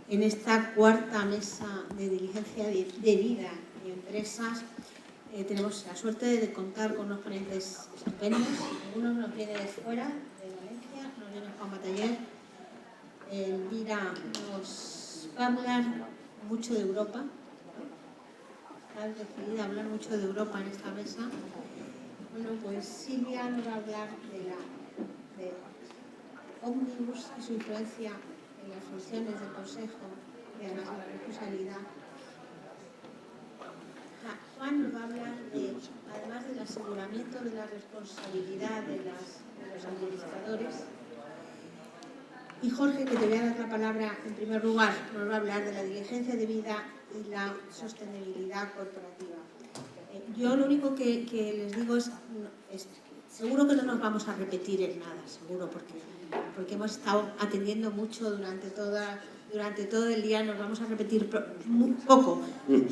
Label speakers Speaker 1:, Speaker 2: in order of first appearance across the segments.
Speaker 1: en esta cuarta mesa de diligencia de vida y empresas. Tenemos la suerte de contar con unos ponentes estupendos. Algunos nos vienen de fuera, de Valencia, nos viene Juan Bataller. Elvira nos va a hablar mucho de Europa. Ha decidido hablar mucho de Europa en esta mesa. Bueno, pues Silvia nos va a hablar de Ómnibus y su influencia en las funciones del Consejo y además de la responsabilidad. Juan nos va a hablar además del aseguramiento de la responsabilidad de los administradores. Y Jorge, que te voy a dar la palabra en primer lugar, nos va a hablar de la diligencia de vida y la sostenibilidad corporativa. Yo lo único que les digo es seguro que no nos vamos a repetir en nada, seguro, porque hemos estado atendiendo mucho durante todo el día, nos vamos a repetir muy poco.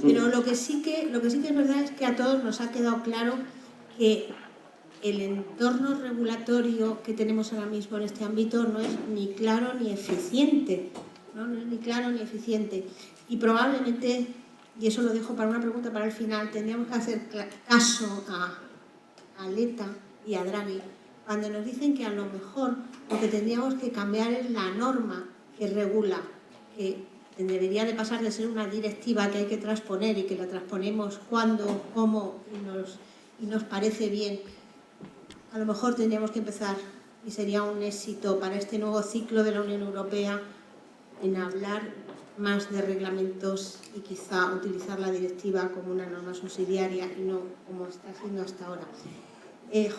Speaker 1: Pero lo que sí que es verdad es que a todos nos ha quedado claro que el entorno regulatorio que tenemos ahora mismo en este ámbito no es ni claro ni eficiente, ¿no? No es ni claro ni eficiente. Y probablemente, y eso lo dejo para una pregunta para el final, tendríamos que hacer caso a Letta y a Draghi cuando nos dicen que a lo mejor lo que tendríamos que cambiar es la norma que regula, que debería de pasar de ser una directiva que hay que transponer y que la transponemos cuando, cómo y nos parece bien. A lo mejor tendríamos que empezar, y sería un éxito para este nuevo ciclo de la Unión Europea, en hablar más de reglamentos y quizá utilizar la directiva como una norma subsidiaria y no como está haciendo hasta ahora.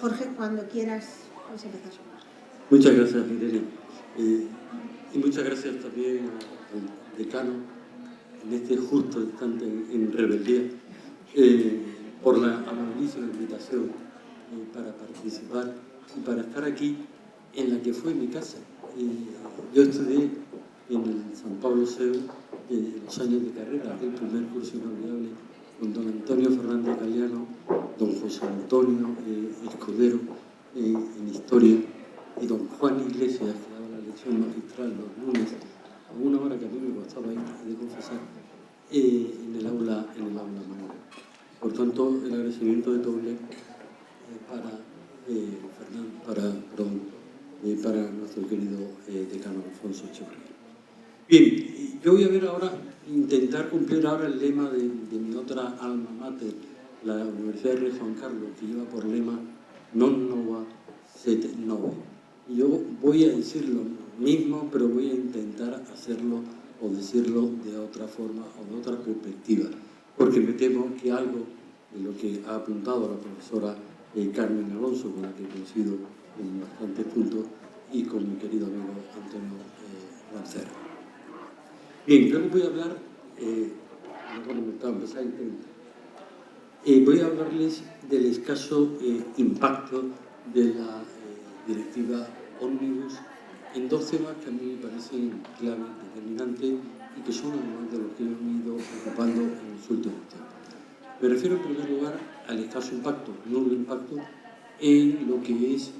Speaker 1: Jorge, cuando quieras, puedes empezar.
Speaker 2: Muchas gracias, Mireia. Y muchas gracias también al decano, en este justo instante en rebeldía, por la amabilísima invitación para participar y para estar aquí en la que fue mi casa. Yo estudié en el San Pablo CEU los años de carrera, aquel primer curso inolvidable, con don Antonio Fernández Galeano, don José Antonio Escudero en Historia, y don Juan Iglesias, que daba la lección magistral los lunes, a una hora que a mí me costaba ir, he de confesar, en el aula magna. Por tanto, el agradecimiento de doble para nuestro querido decano Alfonso Echeverría. Bien, yo voy a ver ahora, intentar cumplir ahora el lema de mi otra alma mater, la Universidad de Rey Juan Carlos, que lleva por lema non nova sed nove. Y yo voy a decir lo mismo, pero voy a intentar hacerlo o decirlo de otra forma o de otra perspectiva, porque me temo que algo de lo que ha apuntado la profesora Carmen Alonso, con la que coincido en bastantes puntos, y con mi querido amigo Antonio Lancero. Bien, yo les voy a hablar, voy a hablarles del escaso impacto de la directiva Ómnibus en dos temas que a mí me parecen clave, determinantes y que son además de los que me he ido ocupando en los últimos tiempos. Me refiero en primer lugar al escaso impacto, nulo impacto, en lo que es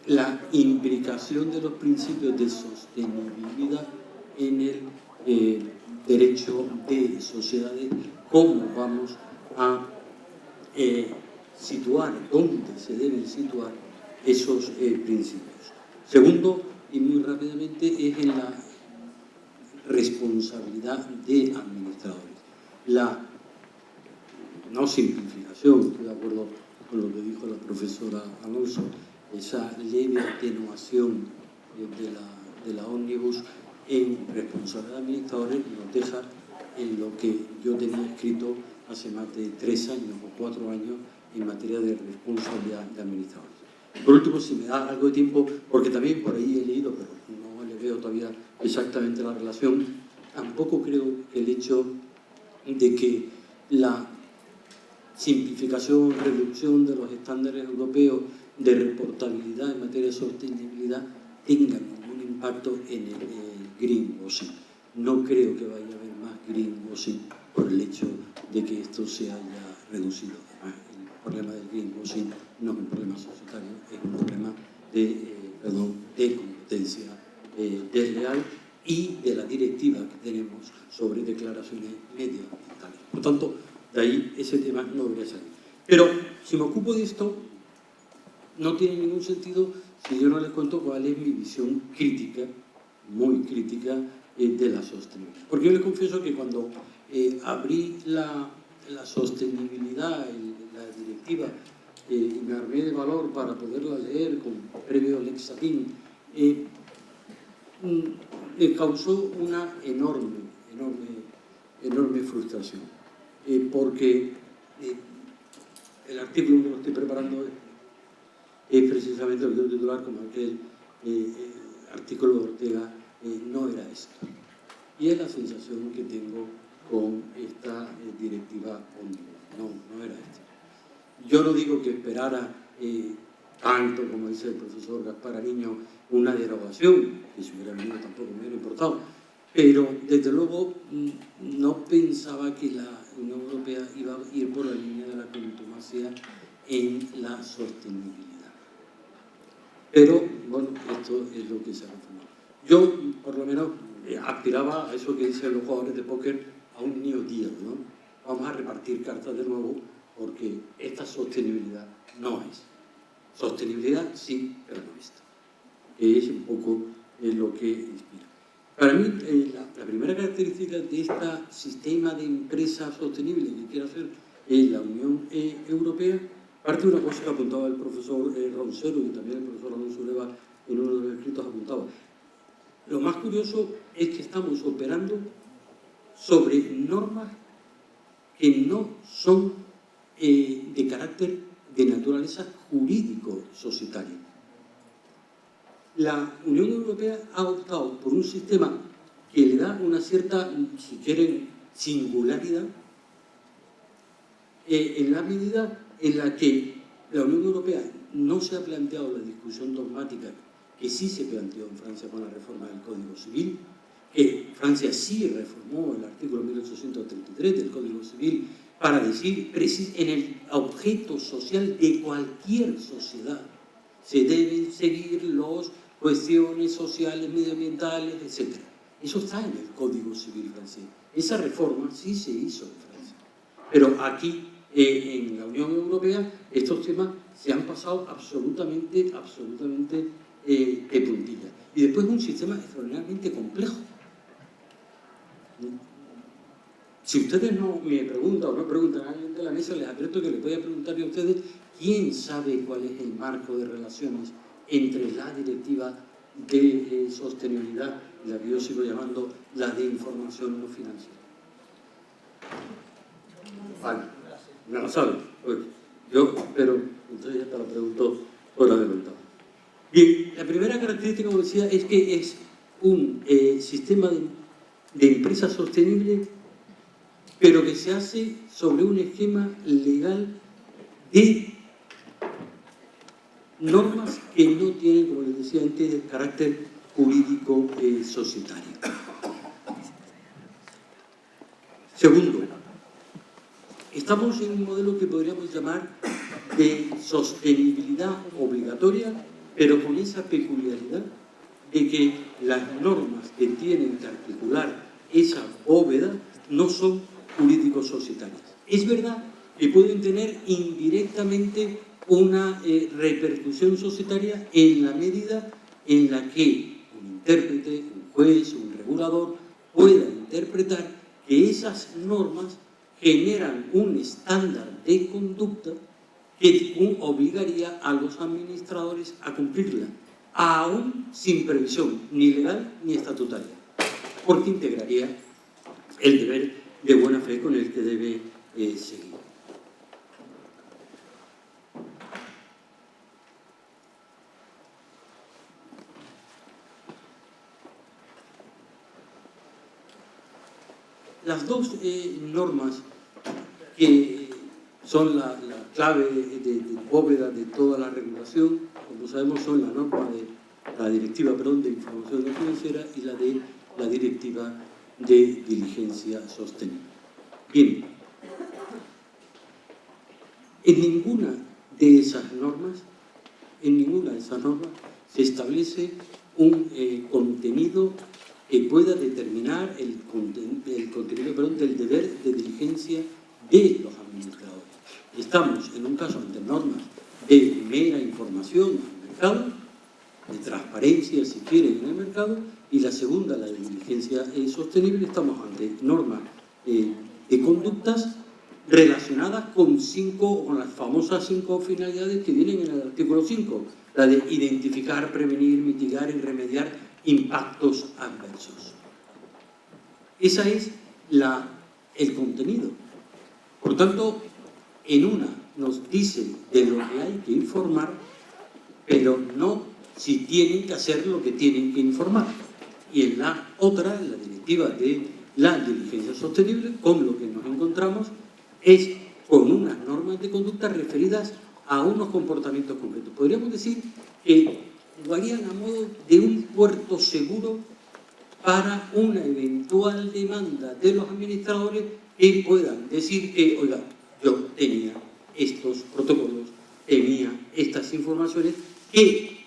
Speaker 2: la implicación de los principios de sostenibilidad en el derecho de sociedades, cómo vamos a situar, dónde se deben situar esos principios. Segundo, y muy rápidamente, es en la responsabilidad de administradores. La no simplificación, estoy de acuerdo con lo que dijo la profesora Alonso, esa leve atenuación de la Ómnibus en responsabilidad de administradores nos deja en lo que yo tenía escrito hace más de 3 años o 4 años en materia de responsabilidad de administradores. Por último, si me da algo de tiempo, porque también por ahí he leído, pero no le veo todavía exactamente la relación, tampoco creo que el hecho de que la simplificación, reducción de los estándares europeos de reportabilidad en materia de sostenibilidad tenga ningún impacto en el greenwashing. No creo que vaya a haber más greenwashing por el hecho de que esto se haya reducido. Además, el problema del greenwashing no es un problema societario, es un problema de competencia desleal y de la directiva directiva que tenemos sobre declaraciones medioambientales. Por tanto, de ahí ese tema no debería salir. Pero si me ocupo de esto, no tiene ningún sentido si yo no les cuento cuál es mi visión crítica, muy crítica, de la sostenibilidad. Porque yo les confieso que cuando abrí la sostenibilidad, la directiva, y me armé de valor para poderla leer con previo lexatín, me causó una enorme frustración, porque el artículo que lo estoy preparando es precisamente el que quiero titular como aquel artículo de Ortega, no era esto. Y es la sensación que tengo con esta directiva ómnibus, no era esto. Yo no digo que esperara tanto, como dice el profesor Gaspar Ariño, una derogación, que si hubiera venido tampoco me hubiera importado, pero desde luego no pensaba que la Unión Europea iba a ir por la línea de la contumacia en la sostenibilidad. Pero, bueno, esto es lo que se ha reformado. Yo, por lo menos, aspiraba a eso que dicen los jugadores de póker, a un New Deal, ¿no? Vamos a repartir cartas de nuevo, porque esta sostenibilidad no es. Sostenibilidad sí, pero no esta. Que es un poco lo que inspira. Para mí, la primera característica de este sistema de empresa sostenible que quiere hacer la Unión Europea parte de una cosa que apuntaba el profesor Roncero y también el profesor Alonso Ureva en uno de los escritos apuntaba. Lo más curioso es que estamos operando sobre normas que no son de carácter de naturaleza jurídico-societaria. La Unión Europea ha optado por un sistema que le da una cierta, si quieren, singularidad en la medida en la que la Unión Europea no se ha planteado la discusión dogmática que sí se planteó en Francia con la reforma del Código Civil, que Francia sí reformó el artículo 1833 del Código Civil para decir en el objeto social de cualquier sociedad se deben seguir las cuestiones sociales, medioambientales, etc. Eso está en el Código Civil francés. Esa reforma sí se hizo en Francia. Pero aquí, en la Unión Europea, estos temas se han pasado absolutamente de puntilla. Y después un sistema extraordinariamente complejo. Si ustedes no me preguntan o no preguntan a alguien de la mesa, les advierto que les voy a preguntar a ustedes quién sabe cuál es el marco de relaciones entre la directiva de sostenibilidad, la que yo sigo llamando la de información no financiera. Vale, no lo saben. Pues yo, pero entonces ya te lo pregunto por adelantado. Bien, la primera característica, como decía, es que es un sistema de empresa sostenible, pero que se hace sobre un esquema legal de normas que no tienen, como les decía antes, carácter jurídico societario. Segundo, estamos en un modelo que podríamos llamar de sostenibilidad obligatoria, pero con esa peculiaridad de que las normas que tienen que articular esa bóveda no son jurídico-societarias. Es verdad que pueden tener indirectamente una repercusión societaria en la medida en la que un intérprete, un juez, un regulador pueda interpretar que esas normas generan un estándar de conducta que obligaría a los administradores a cumplirla, aún sin previsión ni legal ni estatutaria, porque integraría el deber de buena fe con el que debe seguir. Las dos normas que son la clave de bóveda de toda la regulación, como sabemos, son la norma de la directiva de información no financiera y la de la directiva de diligencia sostenible. Bien, en ninguna de esas normas se establece un contenido que pueda determinar el contenido del deber de diligencia de los administradores. Estamos en un caso ante normas de mera información al mercado, de transparencia, si quieren, en el mercado, y la segunda, la de diligencia sostenible, estamos ante normas de conductas relacionadas con las famosas 5 finalidades que vienen en el artículo 5, la de identificar, prevenir, mitigar y remediar impactos adversos. Ese es el contenido. Por tanto, en una nos dice de lo que hay que informar, pero no si tienen que hacer lo que tienen que informar. Y en la otra, en la directiva de la diligencia sostenible, con lo que nos encontramos es con unas normas de conducta referidas a unos comportamientos concretos. Podríamos decir que lo harían a modo de un puerto seguro para una eventual demanda de los administradores que puedan decir que, oiga, yo tenía estos protocolos, tenía estas informaciones que,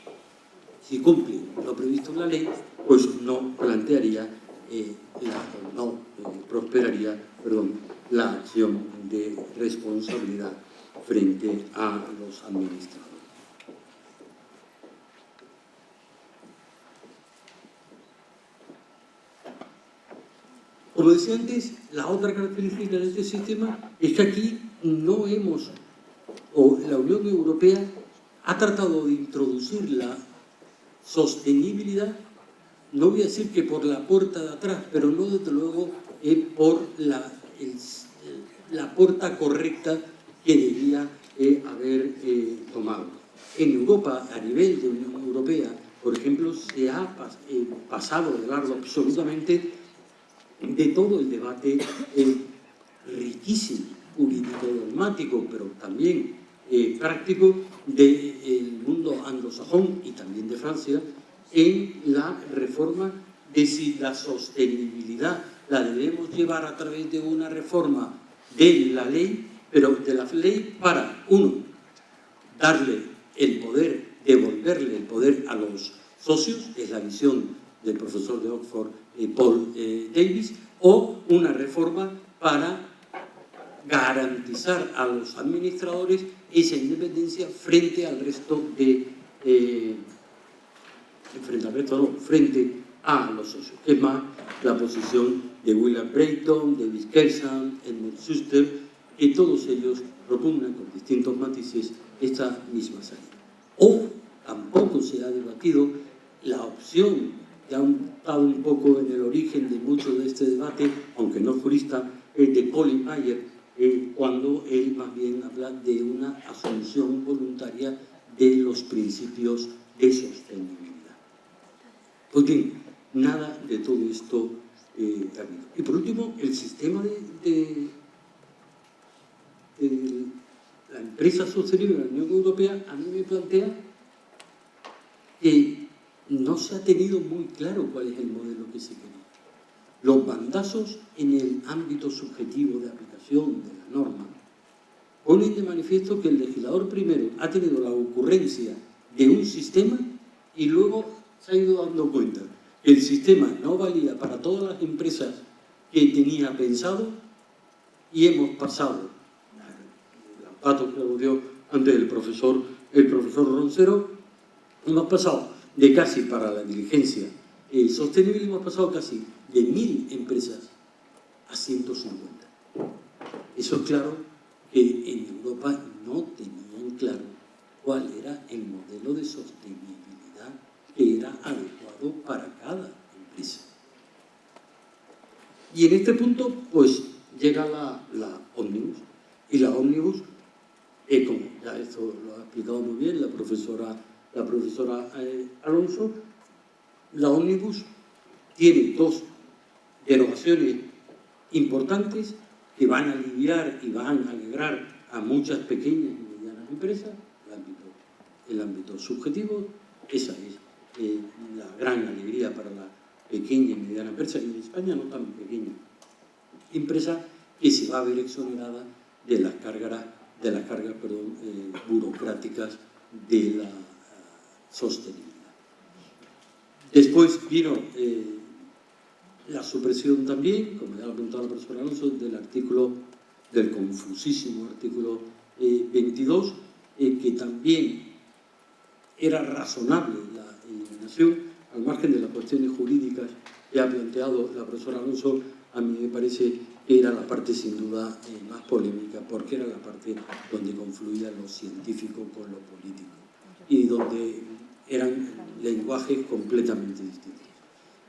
Speaker 2: si cumplen lo previsto en la ley, pues no plantearía, prosperaría la acción de responsabilidad frente a los administradores. Como decía antes, la otra característica de este sistema es que aquí no hemos, o la Unión Europea ha tratado de introducir la sostenibilidad, no voy a decir que por la puerta de atrás, pero no desde luego por la puerta correcta que debía haber tomado. En Europa, a nivel de Unión Europea, por ejemplo, se ha pasado de largo absolutamente de todo el debate riquísimo, jurídico-dogmático, pero también práctico del mundo anglosajón y también de Francia, en la reforma de si la sostenibilidad la debemos llevar a través de una reforma de la ley, pero de la ley para, uno, darle el poder, devolverle el poder a los socios, que es la visión del profesor de Oxford, Paul Davies, o una reforma para garantizar a los administradores esa independencia frente al resto de frente a los socios, que es más la posición de William Brayton, David Kersam, Edmund Schuster, que todos ellos propugnan con distintos matices esta misma salida. O tampoco se ha debatido la opción que ha estado un poco en el origen de mucho de este debate, aunque no jurista, de Colin Mayer, cuando él más bien habla de una asunción voluntaria de los principios de sostenibilidad. Pues bien, nada de todo esto ha habido. Y por último, el sistema de la empresa sostenible de la Unión Europea a mí me plantea que no se ha tenido muy claro cuál es el modelo que se quería. Los bandazos en el ámbito subjetivo de aplicación de la norma ponen de manifiesto que el legislador primero ha tenido la ocurrencia de un sistema y luego se ha ido dando cuenta que el sistema no valía para todas las empresas que tenía pensado y hemos pasado, el dato que lo dio antes el profesor Roncero, hemos pasado de casi para la diligencia sostenible, hemos pasado casi de 1000 empresas a 150. Eso es claro que en Europa no tenían claro cuál era el modelo de sostenibilidad que era adecuado para cada empresa. Y en este punto, pues, llega la Ómnibus. Y la Ómnibus, como ya esto lo ha explicado muy bien la profesora Alonso, la Ómnibus tiene dos derogaciones importantes que van a aliviar y van a alegrar a muchas pequeñas y medianas empresas, el ámbito subjetivo. Esa es la gran alegría para la pequeña y mediana empresa, y en España no tan pequeña empresa, que se va a ver exonerada de las cargas burocráticas de la sostenibilidad. Después vino la supresión también, como ya lo ha apuntado la profesora Alonso, del confusísimo artículo 22, que también era razonable la eliminación, al margen de las cuestiones jurídicas que ha planteado la profesora Alonso. A mí me parece que era la parte sin duda más polémica, porque era la parte donde confluía lo científico con lo político y donde eran lenguajes completamente distintos.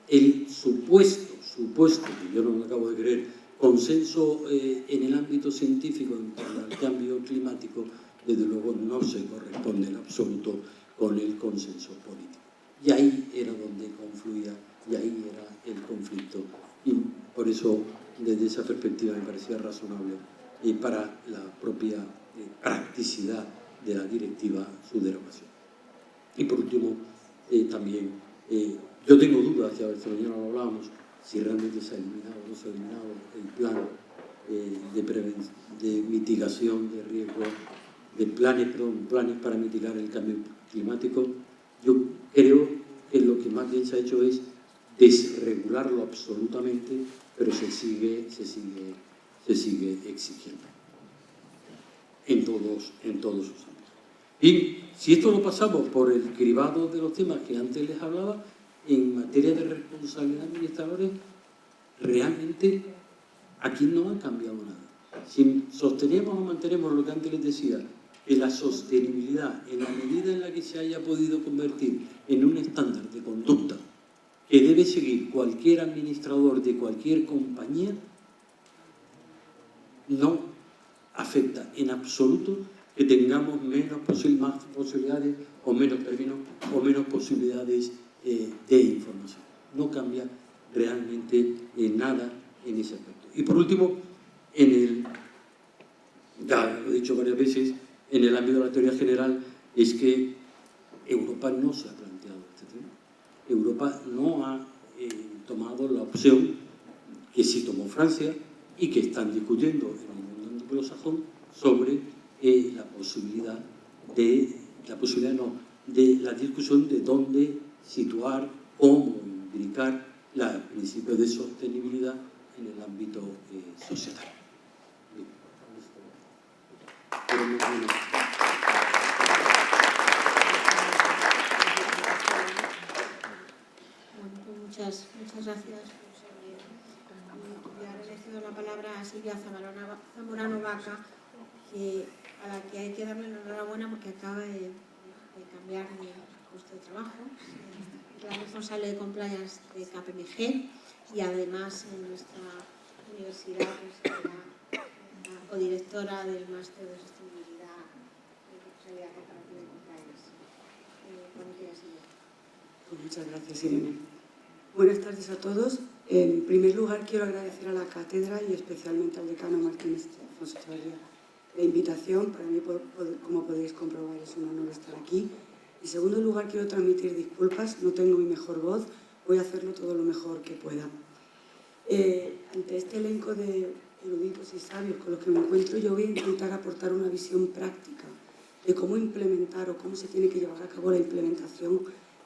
Speaker 2: El supuesto, que yo no me acabo de creer, consenso en el ámbito científico en torno al cambio climático, desde luego no se corresponde en absoluto con el consenso político. Y ahí era donde confluía, y ahí era el conflicto. Y por eso, desde esa perspectiva, me parecía razonable para la propia practicidad de la directiva su derogación. Y por último, también, yo tengo dudas, que a veces mañana lo hablábamos, si realmente se ha eliminado o no se ha eliminado el plan de mitigación de riesgo, planes para mitigar el cambio climático. Yo creo que lo que más bien se ha hecho es desregularlo absolutamente, pero se sigue exigiendo en todos sus ámbitos. Bien, si esto lo pasamos por el cribado de los temas que antes les hablaba, en materia de responsabilidad de administradores, realmente aquí no ha cambiado nada. Si sostenemos o mantenemos lo que antes les decía, que la sostenibilidad, en la medida en la que se haya podido convertir en un estándar de conducta que debe seguir cualquier administrador de cualquier compañía, no afecta en absoluto que tengamos más posibilidades o menos términos o menos posibilidades de información. No cambia realmente nada en ese aspecto. Y por último, ya lo he dicho varias veces, en el ámbito de la teoría general, es que Europa no se ha planteado este tema. Europa no ha tomado la opción que sí tomó Francia y que están discutiendo en el mundo anglosajón sobre la posibilidad de la discusión de dónde situar, cómo imbricar el principio de sostenibilidad en el ámbito societario.
Speaker 1: Muchas gracias. Ya he elegido la palabra a Silvia Zamorano Vaca, a la que hay que darle la enhorabuena porque acaba de cambiar de puesto de trabajo. Es la responsable de compliance de KPMG y además en nuestra universidad pues, la codirectora del máster de sostenibilidad y responsabilidad corporativa y compliance. Cuando quieras, Silvia.
Speaker 3: Muchas gracias, Irene. Buenas tardes a todos. En primer lugar, quiero agradecer a la cátedra y especialmente al decano Martínez Alfonso Echeverría la invitación. Para mí, como podéis comprobar, es un honor estar aquí. En segundo lugar, quiero transmitir disculpas. No tengo mi mejor voz. Voy a hacerlo todo lo mejor que pueda. Ante este elenco de eruditos y sabios con los que me encuentro, yo voy a intentar aportar una visión práctica de cómo implementar o cómo se tiene que llevar a cabo la implementación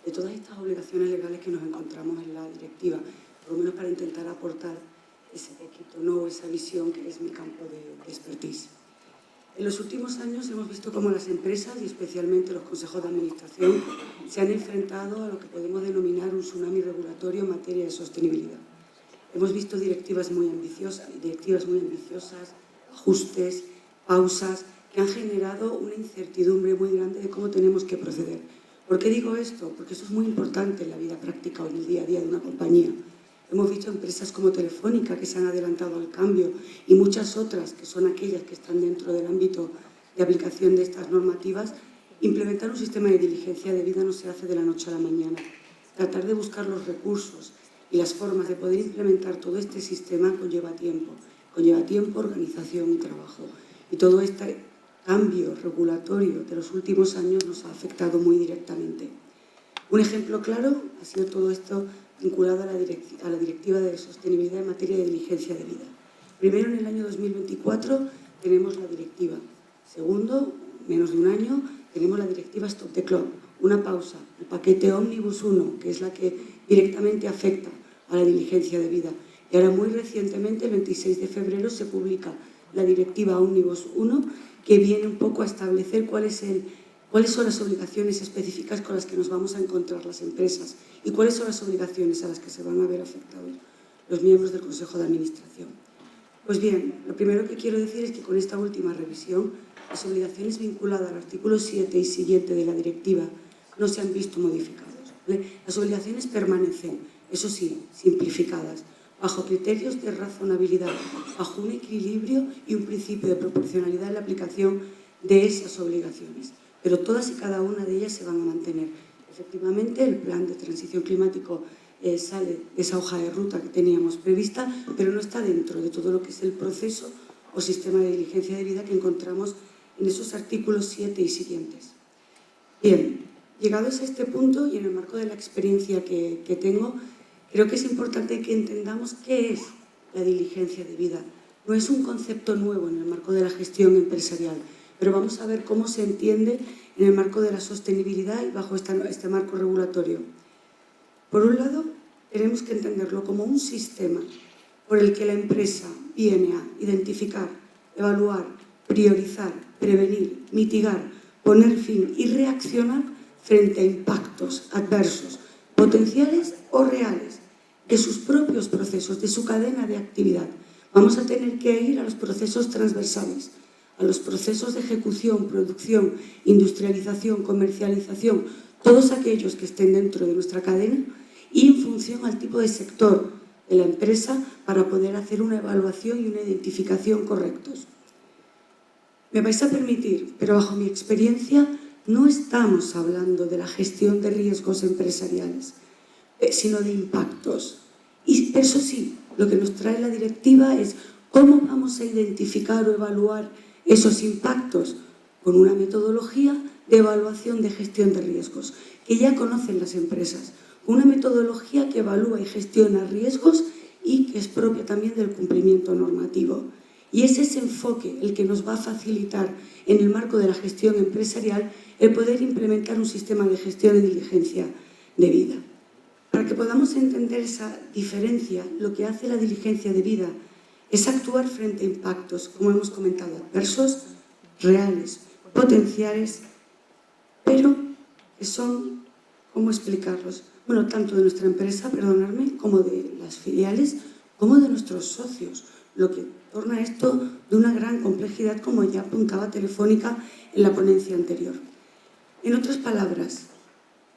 Speaker 3: de todas estas obligaciones legales que nos encontramos en la directiva, por lo menos para intentar aportar ese poquito, ¿no? Esa visión que es mi campo de expertise. En los últimos años hemos visto cómo las empresas y especialmente los consejos de administración se han enfrentado a lo que podemos denominar un tsunami regulatorio en materia de sostenibilidad. Hemos visto directivas muy ambiciosas, ajustes, pausas, que han generado una incertidumbre muy grande de cómo tenemos que proceder. ¿Por qué digo esto? Porque eso es muy importante en la vida práctica o en el día a día de una compañía. Hemos visto empresas como Telefónica que se han adelantado al cambio y muchas otras, que son aquellas que están dentro del ámbito de aplicación de estas normativas. Implementar un sistema de diligencia debida no se hace de la noche a la mañana. Tratar de buscar los recursos y las formas de poder implementar todo este sistema conlleva tiempo, organización y trabajo. Y todo este cambio regulatorio de los últimos años nos ha afectado muy directamente. Un ejemplo claro ha sido todo esto vinculado a la Directiva de Sostenibilidad en materia de diligencia debida. Primero, en el año 2024 tenemos la directiva. Segundo, menos de un año, tenemos la directiva Stop the Clock. Una pausa, el paquete Omnibus 1, que es la que directamente afecta a la diligencia de vida. Y ahora muy recientemente, el 26 de febrero, se publica la Directiva Ómnibus 1, que viene un poco a establecer cuáles son las obligaciones específicas con las que nos vamos a encontrar las empresas y cuáles son las obligaciones a las que se van a ver afectados los miembros del Consejo de Administración. Pues bien, lo primero que quiero decir es que con esta última revisión, las obligaciones vinculadas al artículo 7 y siguiente de la directiva no se han visto modificadas, ¿vale? Las obligaciones permanecen, eso sí, simplificadas, bajo criterios de razonabilidad, bajo un equilibrio y un principio de proporcionalidad en la aplicación de esas obligaciones. Pero todas y cada una de ellas se van a mantener. Efectivamente, el plan de transición climático sale de esa hoja de ruta que teníamos prevista, pero no está dentro de todo lo que es el proceso o sistema de diligencia de vida que encontramos en esos artículos 7 y siguientes. Bien, llegados a este punto y en el marco de la experiencia que tengo, creo que es importante que entendamos qué es la diligencia de vida. No es un concepto nuevo en el marco de la gestión empresarial, pero vamos a ver cómo se entiende en el marco de la sostenibilidad y bajo este marco regulatorio. Por un lado, tenemos que entenderlo como un sistema por el que la empresa viene a identificar, evaluar, priorizar, prevenir, mitigar, poner fin y reaccionar frente a impactos adversos, potenciales o reales, de sus propios procesos, de su cadena de actividad. Vamos a tener que ir a los procesos transversales, a los procesos de ejecución, producción, industrialización, comercialización, todos aquellos que estén dentro de nuestra cadena y en función al tipo de sector de la empresa para poder hacer una evaluación y una identificación correctos. Me vais a permitir, pero bajo mi experiencia no estamos hablando de la gestión de riesgos empresariales, sino de impactos. Y eso sí, lo que nos trae la directiva es cómo vamos a identificar o evaluar esos impactos con una metodología de evaluación de gestión de riesgos que ya conocen las empresas, una metodología que evalúa y gestiona riesgos y que es propia también del cumplimiento normativo. Y es ese enfoque el que nos va a facilitar en el marco de la gestión empresarial el poder implementar un sistema de gestión de diligencia de vida. Para que podamos entender esa diferencia, lo que hace la diligencia de vida es actuar frente a impactos, como hemos comentado, adversos, reales, potenciales, pero que son, ¿cómo explicarlos? Bueno, tanto de nuestra empresa, perdonadme, como de las filiales, como de nuestros socios, lo que torna esto de una gran complejidad, como ya apuntaba Telefónica en la ponencia anterior. En otras palabras,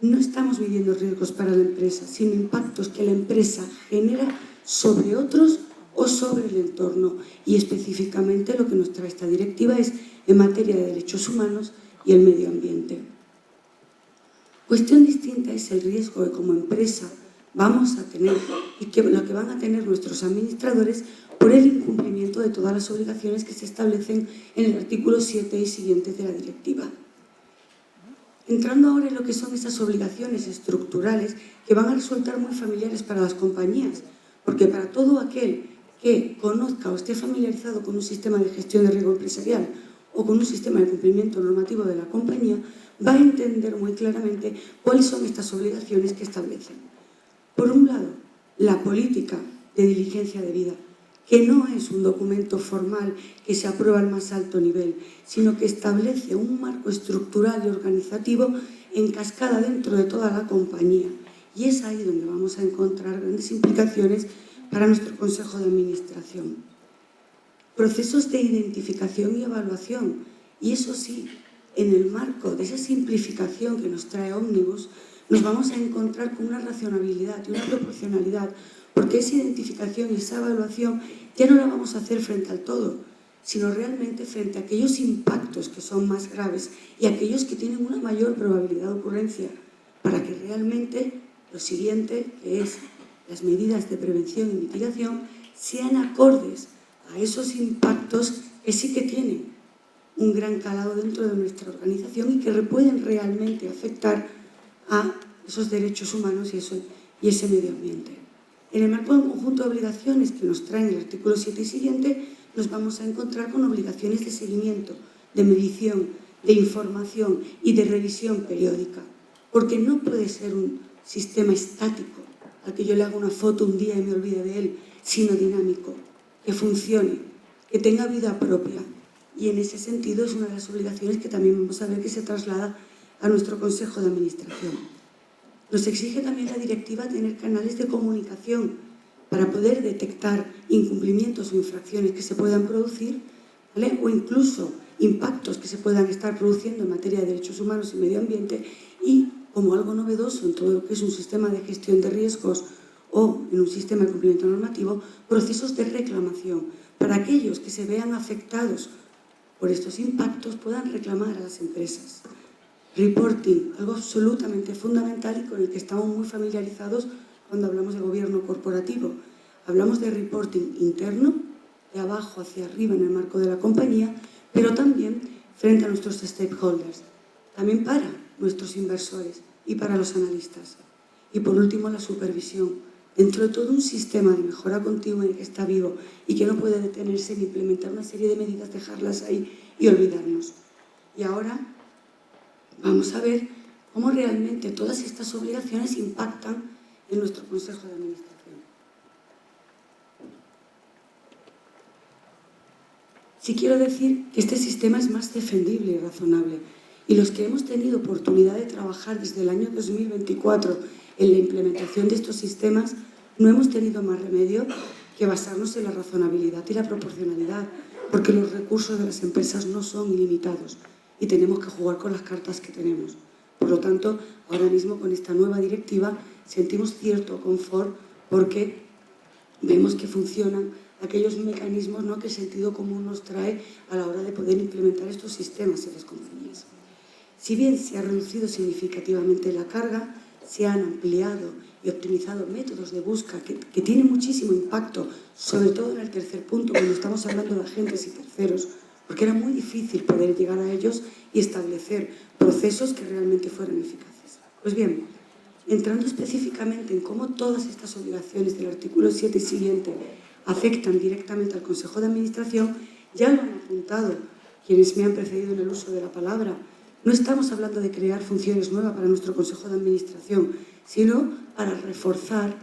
Speaker 3: no estamos midiendo riesgos para la empresa, sino impactos que la empresa genera sobre otros o sobre el entorno. Y específicamente lo que nos trae esta directiva es en materia de derechos humanos y el medio ambiente. Cuestión distinta es el riesgo que como empresa vamos a tener y lo que van a tener nuestros administradores por el incumplimiento de todas las obligaciones que se establecen en el artículo 7 y siguientes de la directiva. Entrando ahora en lo que son esas obligaciones estructurales que van a resultar muy familiares para las compañías, porque para todo aquel que conozca o esté familiarizado con un sistema de gestión de riesgo empresarial o con un sistema de cumplimiento normativo de la compañía, va a entender muy claramente cuáles son estas obligaciones que establecen. Por un lado, la política de diligencia de vida, que no es un documento formal que se aprueba al más alto nivel, sino que establece un marco estructural y organizativo en cascada dentro de toda la compañía. Y es ahí donde vamos a encontrar grandes implicaciones para nuestro Consejo de Administración. Procesos de identificación y evaluación. Y eso sí, en el marco de esa simplificación que nos trae Ómnibus, nos vamos a encontrar con una racionalidad y una proporcionalidad, porque esa identificación y esa evaluación ya no la vamos a hacer frente al todo, sino realmente frente a aquellos impactos que son más graves y aquellos que tienen una mayor probabilidad de ocurrencia, para que realmente lo siguiente, que es las medidas de prevención y mitigación, sean acordes a esos impactos que sí que tienen un gran calado dentro de nuestra organización y que pueden realmente afectar a esos derechos humanos y ese medio ambiente. En el marco de un conjunto de obligaciones que nos traen el artículo 7 y siguiente, nos vamos a encontrar con obligaciones de seguimiento, de medición, de información y de revisión periódica, porque no puede ser un sistema estático al que yo le haga una foto un día y me olvide de él, sino dinámico, que funcione, que tenga vida propia. Y en ese sentido es una de las obligaciones que también vamos a ver que se traslada a nuestro Consejo de Administración. Nos exige también la directiva tener canales de comunicación para poder detectar incumplimientos o infracciones que se puedan producir, ¿vale? O incluso impactos que se puedan estar produciendo en materia de derechos humanos y medio ambiente, y como algo novedoso en todo lo que es un sistema de gestión de riesgos o en un sistema de cumplimiento normativo, procesos de reclamación para aquellos que se vean afectados por estos impactos puedan reclamar a las empresas. Reporting, algo absolutamente fundamental y con el que estamos muy familiarizados cuando hablamos de gobierno corporativo. Hablamos de reporting interno, de abajo hacia arriba en el marco de la compañía, pero también frente a nuestros stakeholders, también para nuestros inversores y para los analistas. Y por último, la supervisión, dentro de todo un sistema de mejora continua en el que está vivo y que no puede detenerse ni implementar una serie de medidas, dejarlas ahí y olvidarnos. Y ahora vamos a ver cómo realmente todas estas obligaciones impactan en nuestro Consejo de Administración. Sí quiero decir que este sistema es más defendible y razonable, y los que hemos tenido oportunidad de trabajar desde el año 2024 en la implementación de estos sistemas no hemos tenido más remedio que basarnos en la razonabilidad y la proporcionalidad, porque los recursos de las empresas no son ilimitados y tenemos que jugar con las cartas que tenemos. Por lo tanto, ahora mismo con esta nueva directiva sentimos cierto confort porque vemos que funcionan aquellos mecanismos, ¿no?, que el sentido común nos trae a la hora de poder implementar estos sistemas en las compañías. Si bien se ha reducido significativamente la carga, se han ampliado y optimizado métodos de búsqueda que tienen muchísimo impacto, sobre todo en el tercer punto, cuando estamos hablando de agentes y terceros, porque era muy difícil poder llegar a ellos y establecer procesos que realmente fueran eficaces. Pues bien, entrando específicamente en cómo todas estas obligaciones del artículo 7 y siguiente afectan directamente al Consejo de Administración, ya lo han apuntado quienes me han precedido en el uso de la palabra. No estamos hablando de crear funciones nuevas para nuestro Consejo de Administración, sino para reforzar,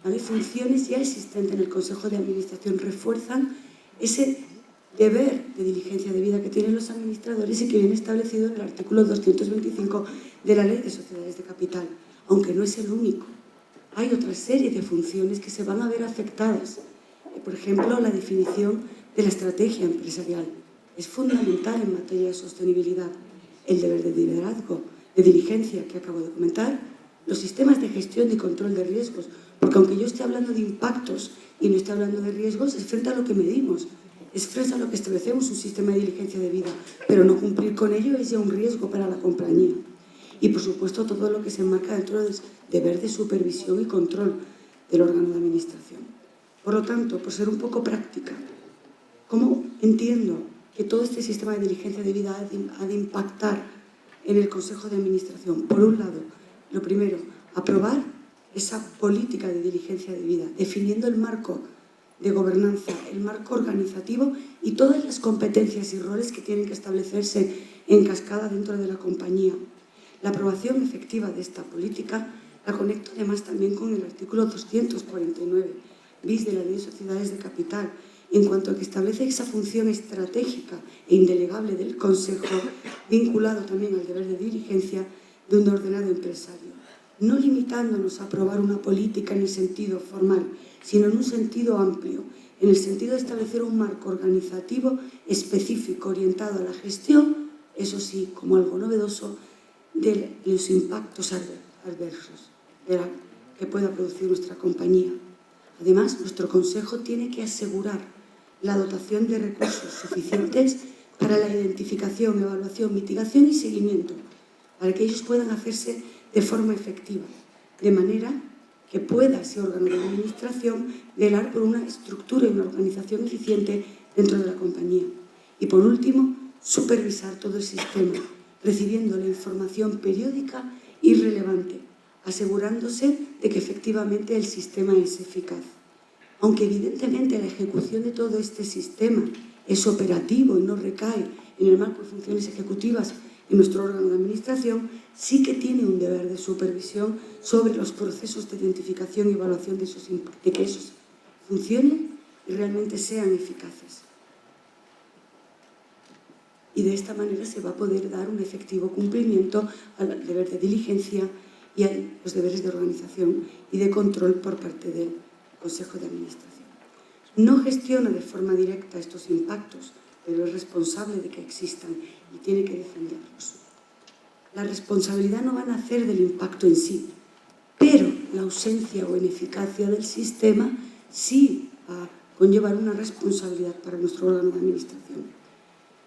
Speaker 3: ¿vale?, funciones ya existentes en el Consejo de Administración. Refuerzan ese deber de diligencia debida que tienen los administradores y que viene establecido en el artículo 225 de la Ley de Sociedades de Capital, aunque no es el único. Hay otra serie de funciones que se van a ver afectadas. Por ejemplo, la definición de la estrategia empresarial es fundamental en materia de sostenibilidad. El deber de liderazgo, de diligencia que acabo de comentar, los sistemas de gestión y control de riesgos, porque aunque yo esté hablando de impactos y no esté hablando de riesgos, es frente a lo que medimos, es frente a lo que establecemos un sistema de diligencia debida, pero no cumplir con ello es ya un riesgo para la compañía. Y por supuesto todo lo que se enmarca dentro del deber de supervisión y control del órgano de administración. Por lo tanto, por ser un poco práctica, ¿cómo entiendo que todo este sistema de diligencia debida ha de impactar en el Consejo de Administración? Por un lado, lo primero, aprobar esa política de diligencia debida, definiendo el marco de gobernanza, el marco organizativo y todas las competencias y roles que tienen que establecerse en cascada dentro de la compañía. La aprobación efectiva de esta política la conecto además también con el artículo 249 bis de la Ley de Sociedades de Capital, en cuanto a que establece esa función estratégica e indelegable del Consejo, vinculado también al deber de diligencia de un ordenado empresario, no limitándonos a aprobar una política en el sentido formal, sino en un sentido amplio, en el sentido de establecer un marco organizativo específico orientado a la gestión, eso sí, como algo novedoso, de los impactos adversos que pueda producir nuestra compañía. Además, nuestro Consejo tiene que asegurar la dotación de recursos suficientes para la identificación, evaluación, mitigación y seguimiento, para que ellos puedan hacerse de forma efectiva, de manera que pueda ese órgano de administración velar por una estructura y una organización eficiente dentro de la compañía. Y por último, supervisar todo el sistema, recibiendo la información periódica y relevante, asegurándose de que efectivamente el sistema es eficaz. Aunque evidentemente la ejecución de todo este sistema es operativo y no recae en el marco de funciones ejecutivas en nuestro órgano de administración, sí que tiene un deber de supervisión sobre los procesos de identificación y evaluación de que esos funcionen y realmente sean eficaces. Y de esta manera se va a poder dar un efectivo cumplimiento al deber de diligencia y a los deberes de organización y de control por parte del Consejo de Administración. No gestiona de forma directa estos impactos, pero es responsable de que existan y tiene que defenderlos. La responsabilidad no va a nacer del impacto en sí, pero la ausencia o ineficacia del sistema sí va a conllevar una responsabilidad para nuestro órgano de administración.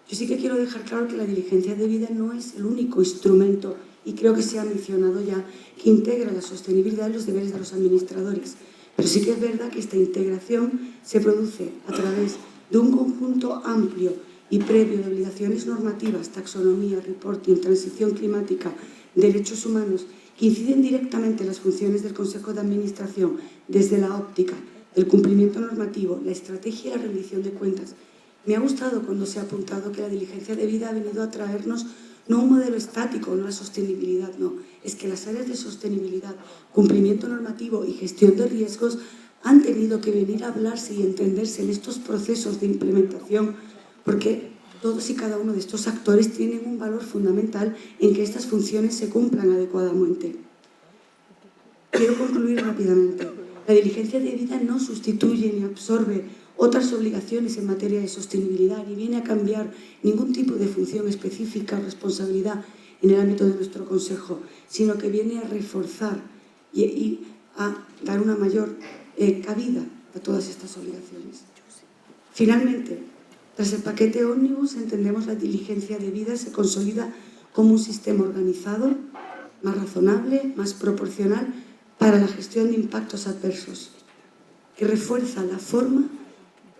Speaker 3: Yo sí que quiero dejar claro que la diligencia debida no es el único instrumento, y creo que se ha mencionado ya, que integra la sostenibilidad y los deberes de los administradores. Pero sí que es verdad que esta integración se produce a través de un conjunto amplio y previo de obligaciones normativas, taxonomía, reporting, transición climática, derechos humanos, que inciden directamente en las funciones del Consejo de Administración desde la óptica del cumplimiento normativo, la estrategia y la rendición de cuentas. Me ha gustado cuando se ha apuntado que la diligencia debida ha venido a traernos no un modelo estático, no la sostenibilidad, no. Es que las áreas de sostenibilidad, cumplimiento normativo y gestión de riesgos han tenido que venir a hablarse y entenderse en estos procesos de implementación, porque todos y cada uno de estos actores tienen un valor fundamental en que estas funciones se cumplan adecuadamente. Quiero concluir rápidamente. La diligencia debida no sustituye ni absorbe otras obligaciones en materia de sostenibilidad ni viene a cambiar ningún tipo de función específica o responsabilidad en el ámbito de nuestro Consejo, sino que viene a reforzar y a dar una mayor cabida a todas estas obligaciones. Finalmente, tras el paquete ómnibus, entendemos la diligencia debida se consolida como un sistema organizado, más razonable, más proporcional para la gestión de impactos adversos, que refuerza la forma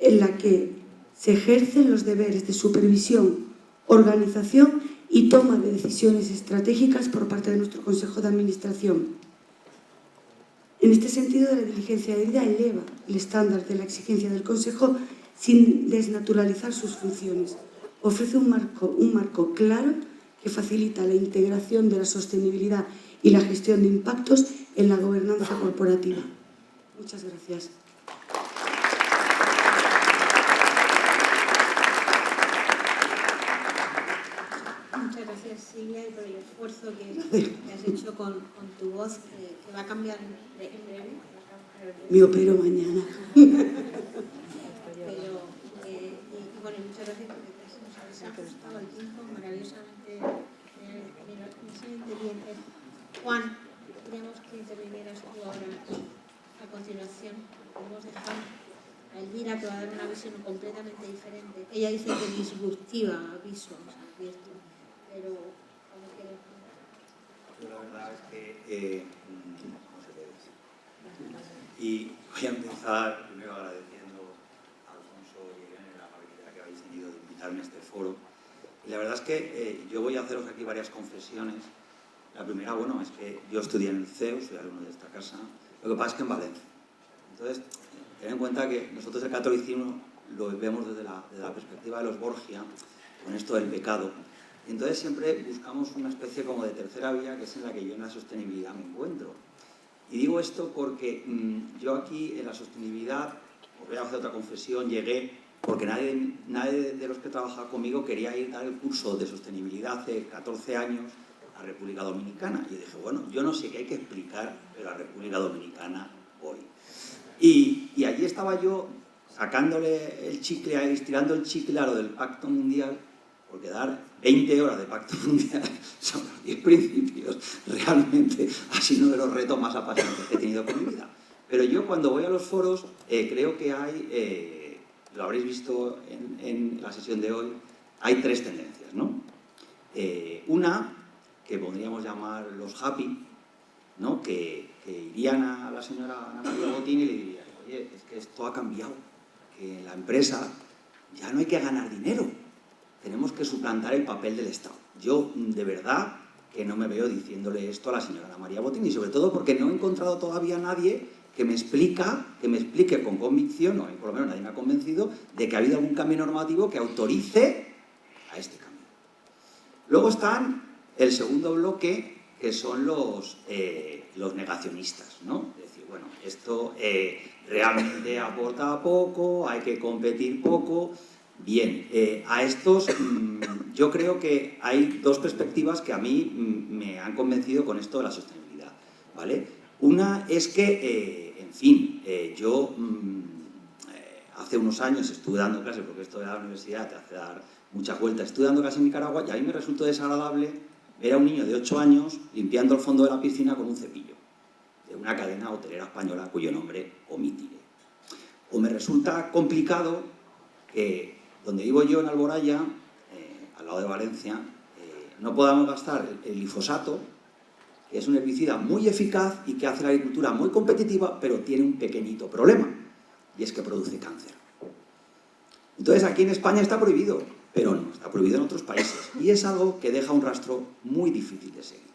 Speaker 3: en la que se ejercen los deberes de supervisión, organización y toma de decisiones estratégicas por parte de nuestro Consejo de Administración. En este sentido, la diligencia debida eleva el estándar de la exigencia del Consejo sin desnaturalizar sus funciones. Ofrece un marco claro que facilita la integración de la sostenibilidad y la gestión de impactos en la gobernanza corporativa. Muchas gracias.
Speaker 1: Muchas gracias, Silvia, y por el esfuerzo que has hecho con tu voz, que va a cambiar en breve.
Speaker 3: Me opero mañana.
Speaker 1: Pero, bueno, muchas gracias porque nos habéis ajustado el tiempo maravillosamente bien. Juan, queríamos que intervinieras tú ahora a continuación. Podemos dejar a Elvira, que va a dar una visión completamente diferente. Ella dice que disruptiva, aviso, advierto. Pero cuando quieras.
Speaker 4: Yo la verdad es que no sé qué decir. Y voy a empezar primero agradeciendo a Alfonso y a Irene la amabilidad que habéis tenido de invitarme a este foro. Y la verdad es que yo voy a haceros aquí varias confesiones. La primera, bueno, es que yo estudié en el CEU, soy alumno de esta casa. Lo que pasa es que en Valencia. Entonces, ten en cuenta que nosotros el catolicismo lo vemos desde la perspectiva de los Borgia, con esto del pecado. Y entonces siempre buscamos una especie como de tercera vía, que es en la que yo en la sostenibilidad me encuentro. Y digo esto porque yo aquí en la sostenibilidad, os voy a hacer otra confesión, llegué porque nadie de los que trabajaba conmigo quería ir a dar el curso de sostenibilidad hace 14 años a República Dominicana. Y dije, bueno, yo no sé qué hay que explicar, pero a República Dominicana voy. Y allí estaba yo sacándole el chicle, estirando el chicle a lo del Pacto Mundial, porque dar 20 horas de Pacto Mundial son los 10 principios, realmente ha sido uno de los retos más apasionantes que he tenido con mi vida. Pero yo cuando voy a los foros creo que hay, lo habréis visto en la sesión de hoy, hay tres tendencias, ¿no? Una, que podríamos llamar los happy, ¿no? Que irían a la señora Ana María Botín y le dirían, oye, es que esto ha cambiado, que en la empresa ya no hay que ganar dinero, tenemos que suplantar el papel del Estado. Yo, de verdad, que no me veo diciéndole esto a la señora Ana María Botín, y sobre todo porque no he encontrado todavía a nadie que me explique con convicción, o por lo menos nadie me ha convencido, de que ha habido algún cambio normativo que autorice a este cambio. Luego están el segundo bloque, que son los negacionistas, ¿no? Es decir, bueno, esto realmente aporta poco, hay que competir poco. Bien, a estos yo creo que hay dos perspectivas que a mí me han convencido con esto de la sostenibilidad, ¿vale? Una es que, en fin, yo hace unos años estuve dando clases, porque esto de la universidad te hace dar muchas vueltas, estuve dando clases en Nicaragua y a mí me resultó desagradable ver a un niño de 8 años limpiando el fondo de la piscina con un cepillo de una cadena hotelera española cuyo nombre omitiré. O me resulta complicado que donde vivo yo en Alboraya, al lado de Valencia, no podamos gastar el glifosato, que es un herbicida muy eficaz y que hace la agricultura muy competitiva, pero tiene un pequeñito problema, y es que produce cáncer. Entonces aquí en España está prohibido, pero no, está prohibido en otros países, y es algo que deja un rastro muy difícil de seguir.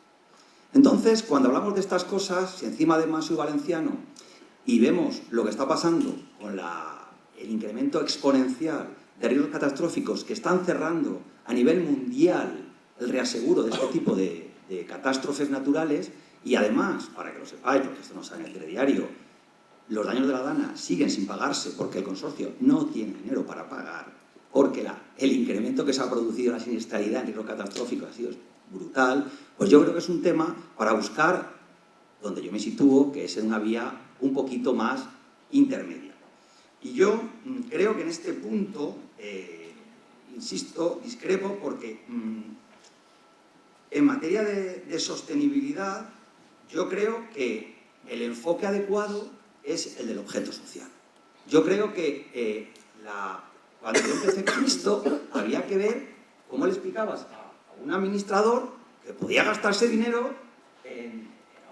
Speaker 4: Entonces, cuando hablamos de estas cosas, si encima además soy valenciano, y vemos lo que está pasando con el incremento exponencial de riesgos catastróficos que están cerrando a nivel mundial el reaseguro de este tipo de catástrofes naturales, y además, para que lo sepáis, porque esto no sale en el telediario, los daños de la Dana siguen sin pagarse porque el consorcio no tiene dinero para pagar, porque el incremento que se ha producido en la siniestralidad en riesgo catastrófico ha sido brutal, pues yo creo que es un tema para buscar donde yo me sitúo, que es en una vía un poquito más intermedia. Y yo creo que en este punto, insisto, discrepo porque en materia de sostenibilidad yo creo que el enfoque adecuado es el del objeto social. Yo creo que cuando yo empecé con esto había que ver cómo le explicabas a un administrador que podía gastarse dinero en